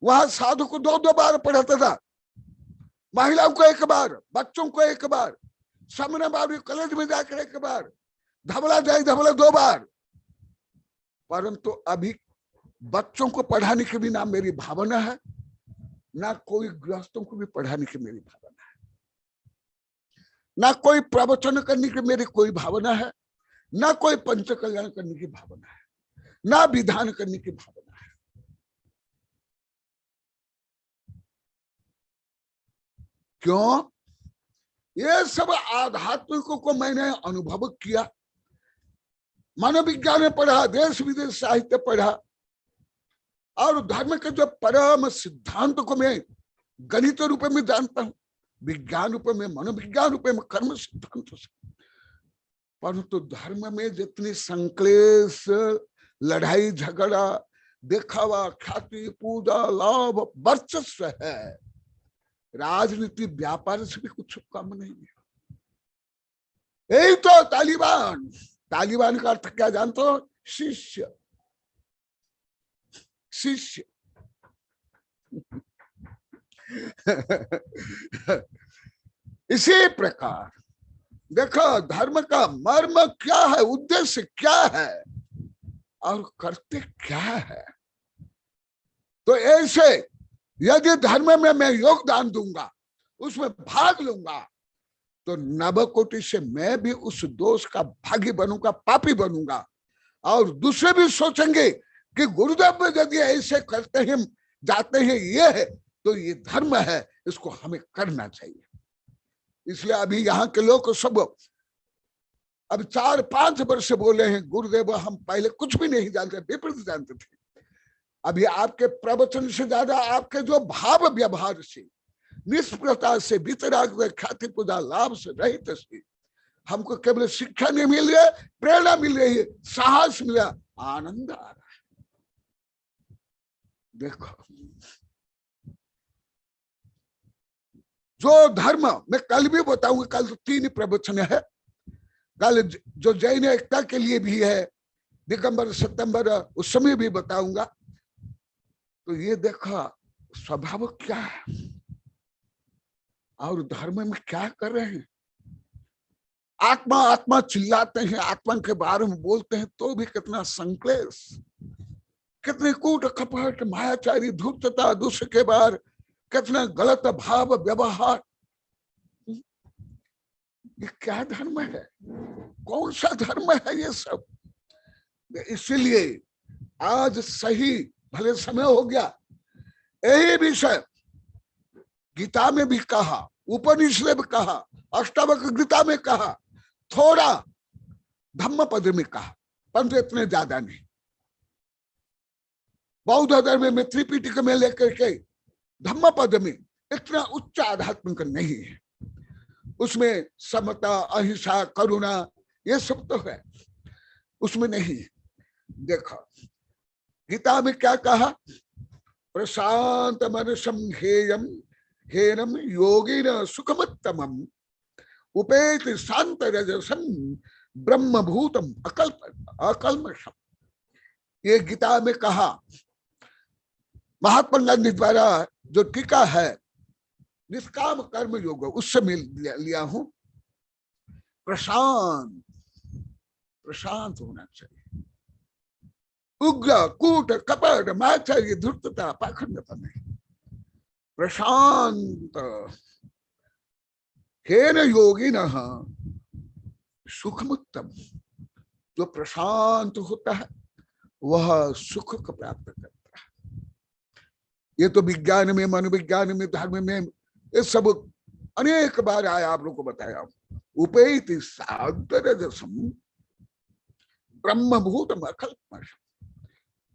वहां साधु को 2-2 बार पढ़ाता था, महिलाओं को 1 बार, बच्चों को 1 बार, सामने बार कॉलेज में जाकर 1 बार, धबला जाए धबला 2 बार। परंतु अभी बच्चों को पढ़ाने की भी ना मेरी भावना है, ना कोई गृहस्थों को भी पढ़ाने की मेरी भावना है, ना कोई प्रवचन करने की मेरी कोई भावना है, ना कोई पंच कल्याण करने की भावना है, ना विधान करने की भावना है। क्यों? ये सब आध्यात्मिकों को मैंने अनुभव किया, मनोविज्ञान पढ़ा, देश विदेश साहित्य पढ़ा, और धर्म के जो परम सिद्धांत को मैं गणित रूप में जानता हूं, विज्ञान रूप में, मनोविज्ञान रूप में, कर्म सिद्धांत से। परंतु धर्म में जितनी संक्लेश, लड़ाई झगड़ा, दिखावा, ख्याति, पूजा, लाभ, वर्चस्व है, राजनीति व्यापार से भी कुछ कम नहीं है। यही तो तालिबान, तालिबान का अर्थ क्या जानते हो? शिष्य, शिष्य। इसी प्रकार देखो धर्म का मर्म क्या है, उद्देश्य क्या है, और करते क्या है। तो ऐसे यदि धर्म में मैं योगदान दूंगा, उसमें भाग लूंगा, तो नवकोटि से मैं भी उस दोष का भागी बनूंगा, पापी बनूंगा। और दूसरे भी सोचेंगे कि गुरुदेव में यदि ऐसे करते हैं जाते हैं ये है तो ये धर्म है, इसको हमें करना चाहिए। इसलिए अभी यहाँ के लोग सब अब 4-5 वर्ष से बोले हैं गुरुदेव हम पहले कुछ भी नहीं जानते, विपरीत जानते थे। अभी आपके प्रवचन से ज्यादा आपके जो भाव व्यवहार से, निष्प्रता से, वितराग ख्याति पूजा लाभ से, रहित से हमको केवल शिक्षा नहीं मिल रही है, प्रेरणा मिल रही है, साहस मिल रहा, आनंद आ रहा है। देखो जो धर्म मैं कल भी बताऊंगा, कल तो 3 प्रवचन है, कल जो जैन एकता के लिए भी है, दिगंबर सितंबर उस समय भी बताऊंगा। तो ये देखा स्वभाव क्या है और धर्म में क्या कर रहे हैं। आत्मा आत्मा चिल्लाते हैं, आत्मा के बारे में बोलते हैं तो भी कितना संक्लेश, कितने कूट कपट, मायाचारी, धूर्तता, दूसरे के बार कितना गलत भाव व्यवहार। ये क्या धर्म है, कौन सा धर्म है ये सब। इसलिए आज सही भले समय हो गया, यही विषय गीता में भी कहा, उपनिषद में कहा, अष्टावक्र गीता में कहा, थोड़ा धम्म पद में कहा, परंतु इतने ज्यादा नहीं। बौद्ध धर्म में त्रिपिटक में लेकर के धम्म पद में इतना उच्च आध्यात्मिक नहीं है। उसमें समता, अहिंसा, करुणा ये सब तो है, उसमें नहीं। देखो गीता में क्या कहा, प्रशांत मनसम हेयम हेनम योगिन सुखमत्तमम उपेति शांत रजसम ब्रह्मभूतम अकल्मषम। ये गीता में कहा। महात्मा गांधी द्वारा जो टीका है निष्काम कर्म योग, उससे मैं लिया हूं। प्रशांत प्रशांत होना चाहिए, उग्र कूट कपट माचार्य धूर्तता पाखंडता नहीं। प्रशांत हेन योगी न सुखमुत्तम, जो प्रशांत होता है वह सुख को प्राप्त करता है। ये तो विज्ञान में, मनोविज्ञान में, धर्म में ये सब अनेक बार आया, आप लोग को बताया। उपेति साधरजसम ब्रह्मभूतम अकल्मषम,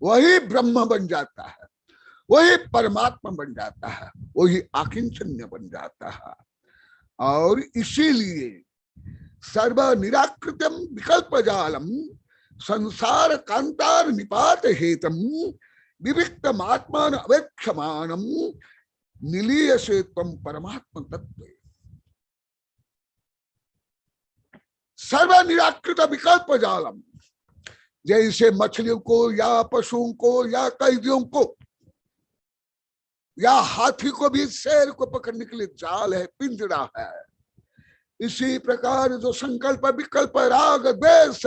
वही ब्रह्म बन जाता है, वही परमात्मा बन जाता है, वही आकिंचन्य बन जाता है। और इसीलिए सर्व निराकृतम विकल्प जालम संसार कांतार निपात हेतम विविक्तम आत्मान अवेक्षमानम निलीयसे त्वं परमात्म तत्व। सर्व निराकृत विकल्प जालम, जैसे मछलियों को या पशुओं को या कैदियों को या हाथी को भी शेर को पकड़ने के लिए जाल है, पिंजरा है, इसी प्रकार जो संकल्प विकल्प राग द्वेष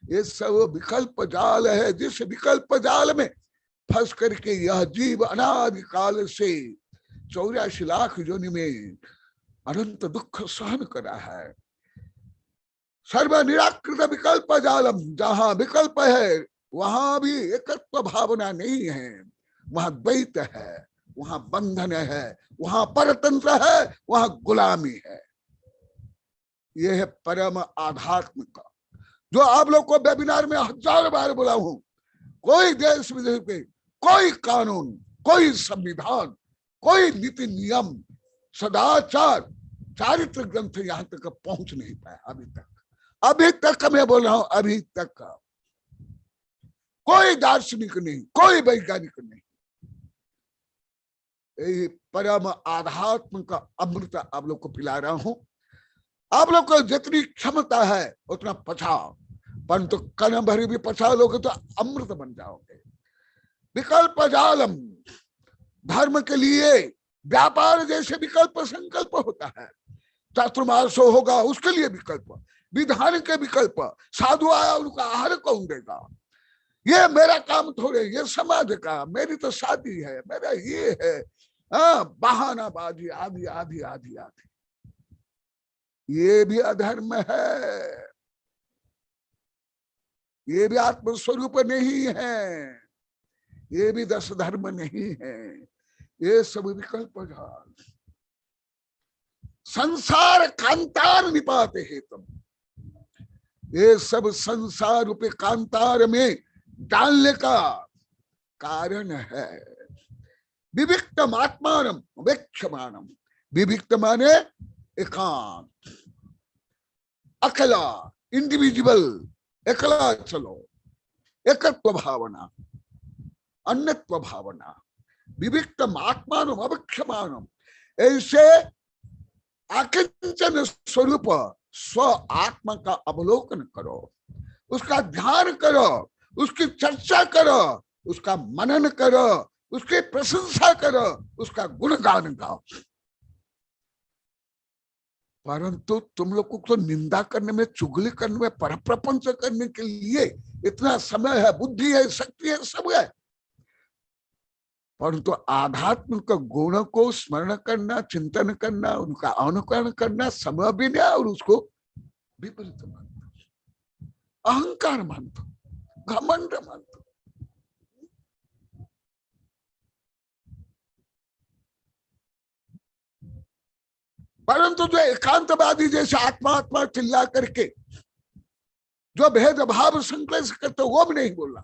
ये सब विकल्प जाल है। जिस विकल्प जाल में फंस करके यह जीव अनादि काल से 84 लाख योनि में अनंत दुख सहन करा है। सर्व निराकृत विकल्प जालम, जहां विकल्प है वहां भी एकत्व भावना नहीं है, वहां द्वैत है, वहां बंधन है, वहां परतंत्र है, वहां गुलामी है। यह है परम आध्यात्म का, जो आप लोग को वेबिनार में 1000 बार बोला हूं। कोई देश विदेश पे कोई कानून, कोई संविधान, कोई नीति नियम, सदाचार, चारित्र ग्रंथ यहां तक पहुंच नहीं पाया अभी तक मैं बोल रहा हूं, अभी तक कोई दार्शनिक नहीं, कोई वैज्ञानिक नहीं। यही परम आध्यात्म का अमृत आप लोग को पिला रहा हूं। आप लोग को जितनी क्षमता है उतना पचाओ, परंतु कन भरी भी पचा लोगे तो अमृत बन जाओगे। विकल्प जालम, धर्म के लिए व्यापार जैसे विकल्प संकल्प होता है, चातुर्मास होगा उसके लिए विकल्प, विधान के विकल्प, साधु आया उनका आहार कौन देगा, ये मेरा काम थोड़े, ये समाज का, मेरी तो शादी है, मेरा ये है, बहानाबाजी आदि आदि आदि आदि, ये भी अधर्म है। ये भी आत्मस्वरूप नहीं है, ये भी 10 धर्म नहीं है, ये सब विकल्प जाल। संसार कांतार निपाते है तुम, ये सब संसार रूपे कांतार में डालने का कारण है। विविक्तम आत्मानम वेक्षमाणम, विविक्त माने एकांत, अकेला, इंडिविजुअल, एकला चलो, एकत्व भावना, अन्यत्व भावना। विविक्तम आत्मानम अवेक्षमाणम, ऐसे आकिंचन स्वरूप स्व आत्मा का अवलोकन करो, उसका ध्यान करो, उसकी चर्चा करो, उसका मनन करो, उसकी प्रशंसा करो, उसका गुणगान गाओ। परंतु तुम लोगों को निंदा करने में, चुगली करने में, परप्रपंच करने के लिए इतना समय है, बुद्धि है, शक्ति है, सब है, परंतु आध्यात्म का गुण को स्मरण करना, चिंतन करना, उनका अनुकरण करना समय भी नहीं, और उसको विपरीत मानते, अहंकार मानते, घमंड मानते। परंतु जो एकांतवादी जैसे आत्मा आत्मा चिल्ला करके जो भेदभाव संकलेश करते, वो भी नहीं बोला।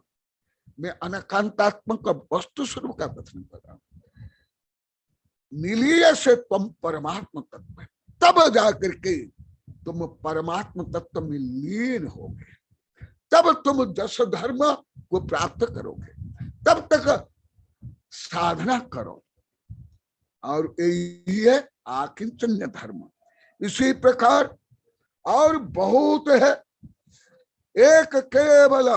मैं अनकांतात्मक वस्तु स्वरूप का कथन कर रहा हूं। निलीय से तुम परमात्म तत्व, तब जाकर के तुम परमात्म तत्व में लीन होगे, तब तुम दस धर्म को प्राप्त करोगे, तब तक साधना करो, और यही है आकिंचन्य धर्म। इसी प्रकार और बहुत है, एक केवल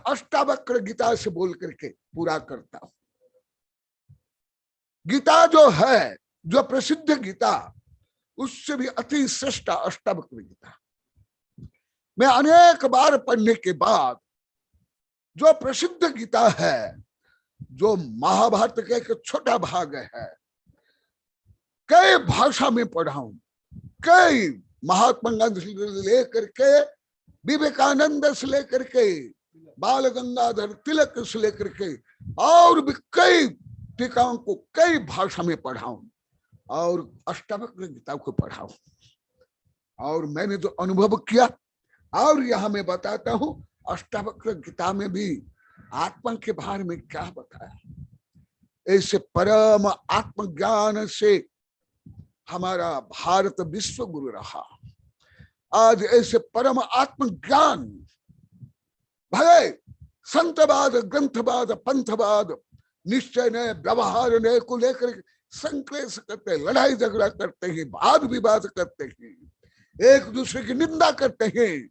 अष्टावक्र गीता से बोल करके पूरा करता हूं। गीता जो है, जो प्रसिद्ध गीता, उससे भी अति श्रेष्ठ अष्टावक्र गीता। मैं अनेक बार पढ़ने के बाद जो प्रसिद्ध गीता है, जो महाभारत का एक छोटा भाग है, कई भाषा में पढ़ा हूं, कई महात्मा गांधी से लेकर के, विवेकानंद से लेकर के, बाल गंगाधर तिलक से लेकर के, और भी कई टीकाओं को कई भाषा में पढ़ा हूं, और अष्टावक्र गीता को पढ़ा हूं। और मैंने जो अनुभव किया, और यहां मैं बताता हूं, अष्टावक्र गीता में भी आत्मा के बारे में क्या बताया। ऐसे परम आत्मज्ञान से हमारा भारत विश्व गुरु रहा। आज ऐसे परम आत्मज्ञान, भले संतवाद, ग्रंथवाद, पंथवाद, निश्चय ने, व्यवहार ने को लेकर संक्लेश करते, लड़ाई झगड़ा करते हैं, वाद विवाद करते हैं, एक दूसरे की निंदा करते हैं,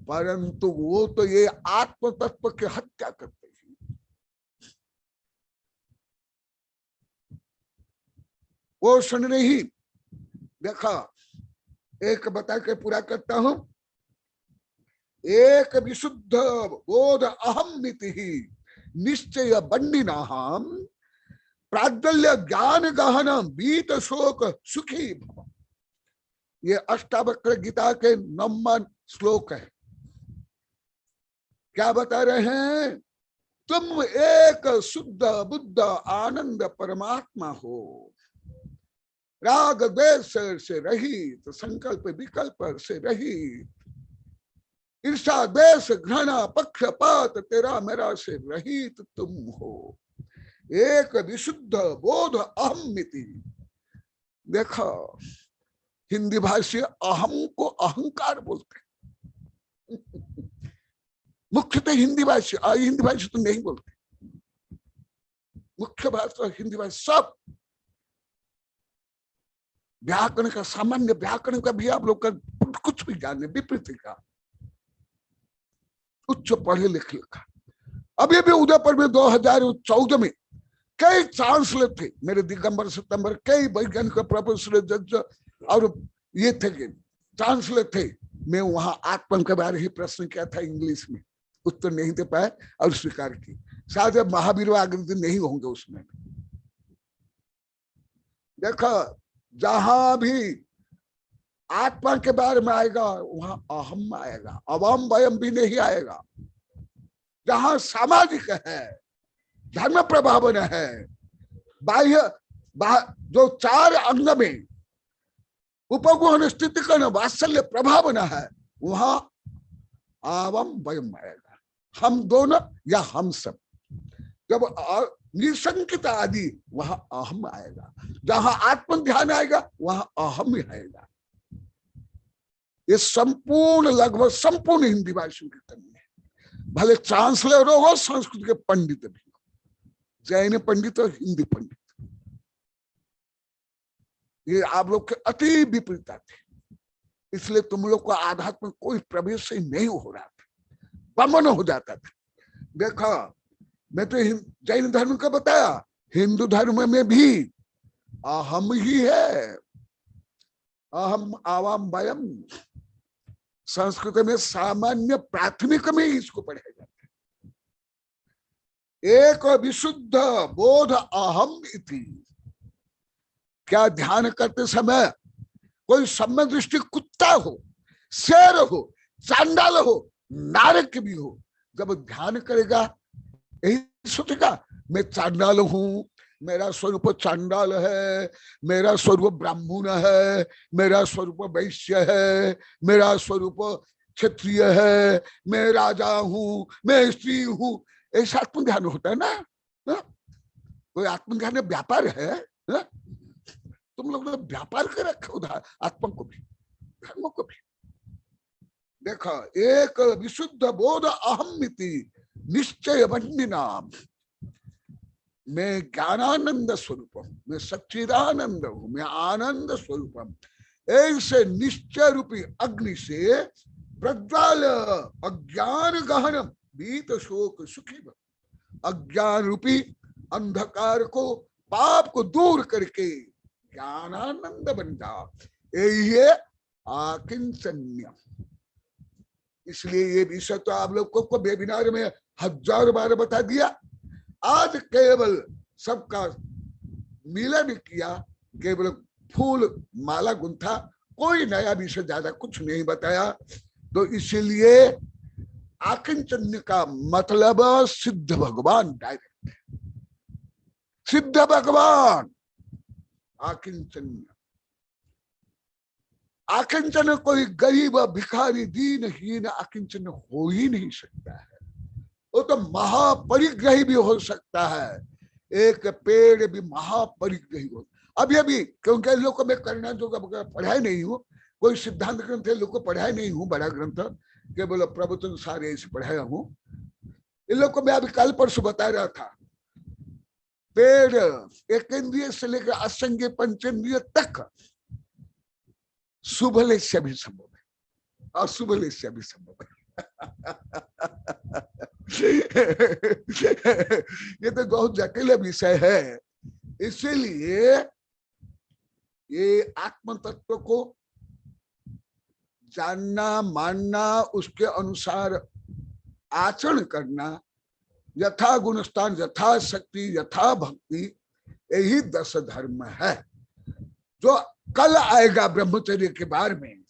परंतु वो तो ये आत्म तत्व की हत्या करते हैं। वो सुन नहीं देखा, एक बता के पूरा करता हूं। एक विशुद्ध बोध अहम मिति निश्चय बंडिनाहम प्राज्ञल्य ज्ञान गहनम बीत शोक सुखी भव। ये अष्टावक्र गीता के 9वां श्लोक है। क्या बता रहे हैं? तुम एक शुद्ध बुद्ध आनंद परमात्मा हो, राग द्वेष से रहित, संकल्प विकल्प से रहित, ईर्षा द्वेष घृणा पक्षपात तेरा मेरा से रहित तुम हो। एक विशुद्ध बोध अहम मिति। देखो, हिंदी भाषी अहम को अहंकार बोलते हैं। मुख्यतः हिंदी भाषी तो नहीं बोलते। मुख्य भाषा हिंदी भाषा सब व्याकरण का, सामान्य व्याकरण का भी आप लोग का कुछ भी जाने, विपरीत का, उच्च पढ़े लिखे का। अभी भी उदयपुर में 2014 में कई चांसलर थे, मेरे दिगंबर सितंबर, कई वैज्ञानिक प्रोफेसर, जज और ये थे चांसलर थे। मैं वहां आत्मा के बारे ही प्रश्न किया था, इंग्लिश में उत्तर नहीं दे पाए और स्वीकार की। शायद महावीर आकृति नहीं होंगे उसमें। देखो, जहां भी आत्मा के बारे में आएगा वहां अहम आएगा, अवम वयम भी नहीं आएगा। जहां सामाजिक है, धर्म प्रभावन है, बाह्य जो चार अंग में उपगुण स्थिति करण वात्सल्य प्रभावना है, वहां अवम वयम आएगा। हम दोनों या हम सब। जब निसंकित आदि, वहां अहम आएगा। जहां आत्म ध्यान आएगा वहां अहम ही आएगा। ये संपूर्ण, लगभग संपूर्ण हिंदी भाषा की कमी है। भले ट्रांसलेटर हो, संस्कृत के पंडित भी हो, जैन पंडित और हिंदी पंडित, ये आप लोग के अति विपरीतता थे। इसलिए तुम लोग को आध्यात्म में कोई प्रवेश ही नहीं हो रहा था, बमन हो जाता था। देखा, मैं तो जैन धर्म का बताया, हिंदू धर्म में भी अहम ही है, अहम आवाम वयम। संस्कृत में सामान्य प्राथमिक में इसको पढ़ाया जाता है। एक विशुद्ध बोध अहम इति। क्या ध्यान करते समय कोई सम्य दृष्टि कुत्ता हो, शेर हो, चांडाल हो, नारक भी हो, जब ध्यान करेगा यही सोचेगा मैं चांडाल हूं, मेरा स्वरूप चांडाल है, मेरा स्वरूप ब्राह्मण है, मेरा स्वरूप वैश्य है, मेरा स्वरूप क्षत्रिय है, मैं राजा हूं, मैं स्त्री हूं। ऐसा आत्मध्यान होता है ना? कोई आत्मध्यान व्यापार है? तुम लोग ने व्यापार कर रखे उधर, आत्मा को भी धर्म को भी। देखो, एक विशुद्ध बोध अहम इति निश्चय वन्यनाम। मैं ज्ञानानंद स्वरूप हूं, मैं सच्चिदानंद हूं, मैं आनंद स्वरूप हूं। ऐसे निश्चय रूपी अग्नि से प्रज्वाल अज्ञान गहनम बीत शोक सुखी। अज्ञान रूपी अंधकार को, पाप को दूर करके ज्ञानानंद बन जाओ। यही है आकिंचन्य। इसलिए ये विषय तो आप लोग को वेबिनार में 1000 बार बता दिया। आज केवल सबका मिलन किया, केवल फूल माला गुंथा, कोई नया विषय ज्यादा कुछ नहीं बताया। तो इसीलिए आकिंचन्य का मतलब सिद्ध भगवान, डायरेक्ट सिद्ध भगवान आकिंचन्य। आकिंचन कोई गरीब भिखारी दीनहीन आकिंचन हो ही नहीं सकता है। वो तो महापरिग्रही भी हो सकता है। एक पेड़ भी महापरिग्रही हो। अभी क्योंकि इन लोग को मैं करना जो पढ़ाई नहीं हूँ, कोई सिद्धांत ग्रंथ लोग को पढ़ाई नहीं हूँ, बड़ा ग्रंथ केवल प्रवचन सारे ऐसे पढ़ाया हूँ। इन लोग को मैं अभी कल परसों बता रहा था, पेड़ एक इंद्रिय से लेकर असंज्ञ पंचेंद्रिय तक शुभले से भी संभव है, अशुभले से भी संभव है। ये तो बहुत जटिल विषय है। इसीलिए ये आत्म तत्व को जानना, मानना, उसके अनुसार आचरण करना, यथा गुणस्थान, यथा शक्ति, यथा भक्ति, यही 10 धर्म है। जो कल आएगा ब्रह्मचर्य के बारे में,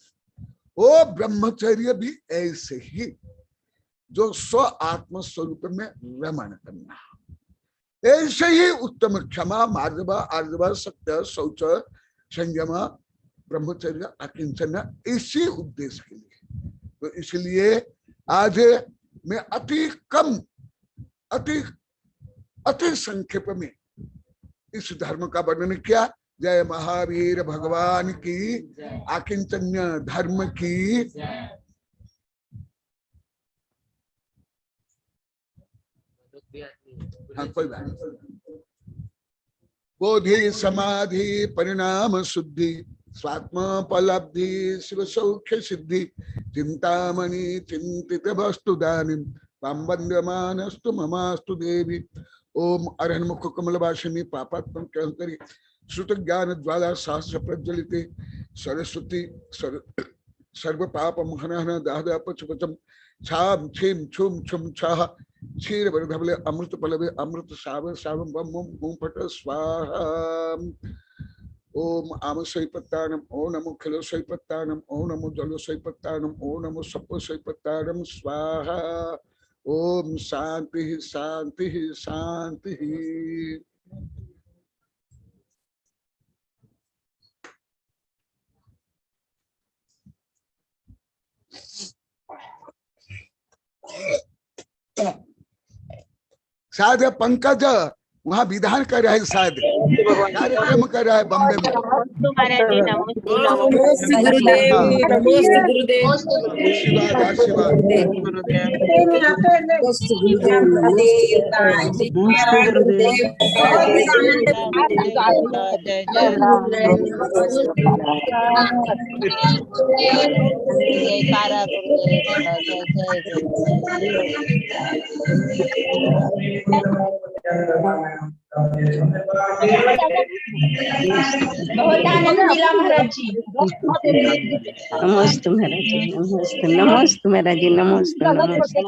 वो ब्रह्मचर्य भी ऐसे ही, जो स्व आत्म स्वरूप में रमण करना, ऐसे ही उत्तम क्षमा, मार्जव, आर्जव, सत्य, शौच, संयम, ब्रह्मचर्य, अकिंचन, इसी उद्देश्य के लिए। तो इसलिए आज मैं अति संक्षेप में इस धर्म का वर्णन किया। जय महावीर भगवान की, आकिंचन्य धर्म की। हाँ, कोई बात नहीं। बोधि समाधि परिणाम शुद्धि, स्वात्मोपलब्धि शिव सौख्य सिद्धि, चिंतामणि चिंतित वस्तु दानिम, तां वन्द्यमानस्तु ममास्तु देवी। ओम अरहन्मुख कमलवासिनी पापात्मं कहंकरी, श्रुत ज्ञान ज्वाला सहस्र प्रज्वलिते, सरस्वती सर्व पाप महनहन दाहदा पचपचम, छाम छीम छुम छुम छाह, क्षीर वरधवले अमृत पलवे, अमृत सावर सावम बम बम बम फट स्वाहा। ओम आम स्वैपत्तानम, ओम नमो खिलो स्वैपत्तानम, ओम नमो जलो स्वैपत्तानम, ओम नमो सप्पो स्वैपत्तानम स्वाहा। ओम शांति शांति शांति। शायद पंकज वहाँ विधान कर रहा है, शायद कार्यक्रम कर रहा है बम्बे में। आशीर्वाद आशीर्वाद। जयकारा गुरुदेव का, जय जय बहुत आनंद मिला महाराज जी। नमस्ते महाराज जी, नमस्ते नमस्ते महाराज जी, नमस्ते नमस्ते।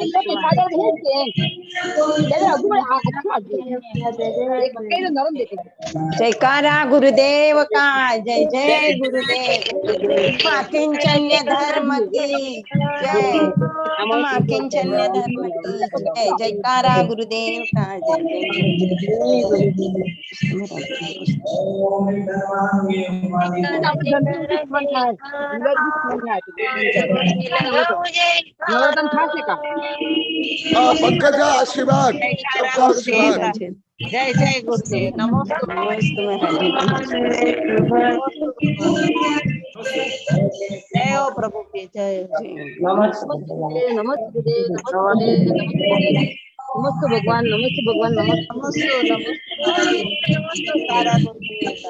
जयकारा गुरुदेव का, जय जय गुरुदेव। माँ किंचन्य धर्म की जय, माँ किंचन्य धर्म की जय। जयकारा गुरुदेव का, जय जय पंकज आशीर्वाद, सबका आशीर्वाद। जय जय गुरुदेव। नमस्ते नमस्ते महाराज जी, जय हो प्रभु की जय। नमस्ते भगवान, नमस्ते भगवान, नमस्ते जयकारा गुरुदेव का।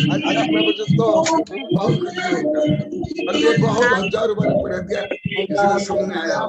आज प्रभु जी तो बहुत खुशी होगा, बहुत 1000 रुपये दिया, इसलिए समझ में आया।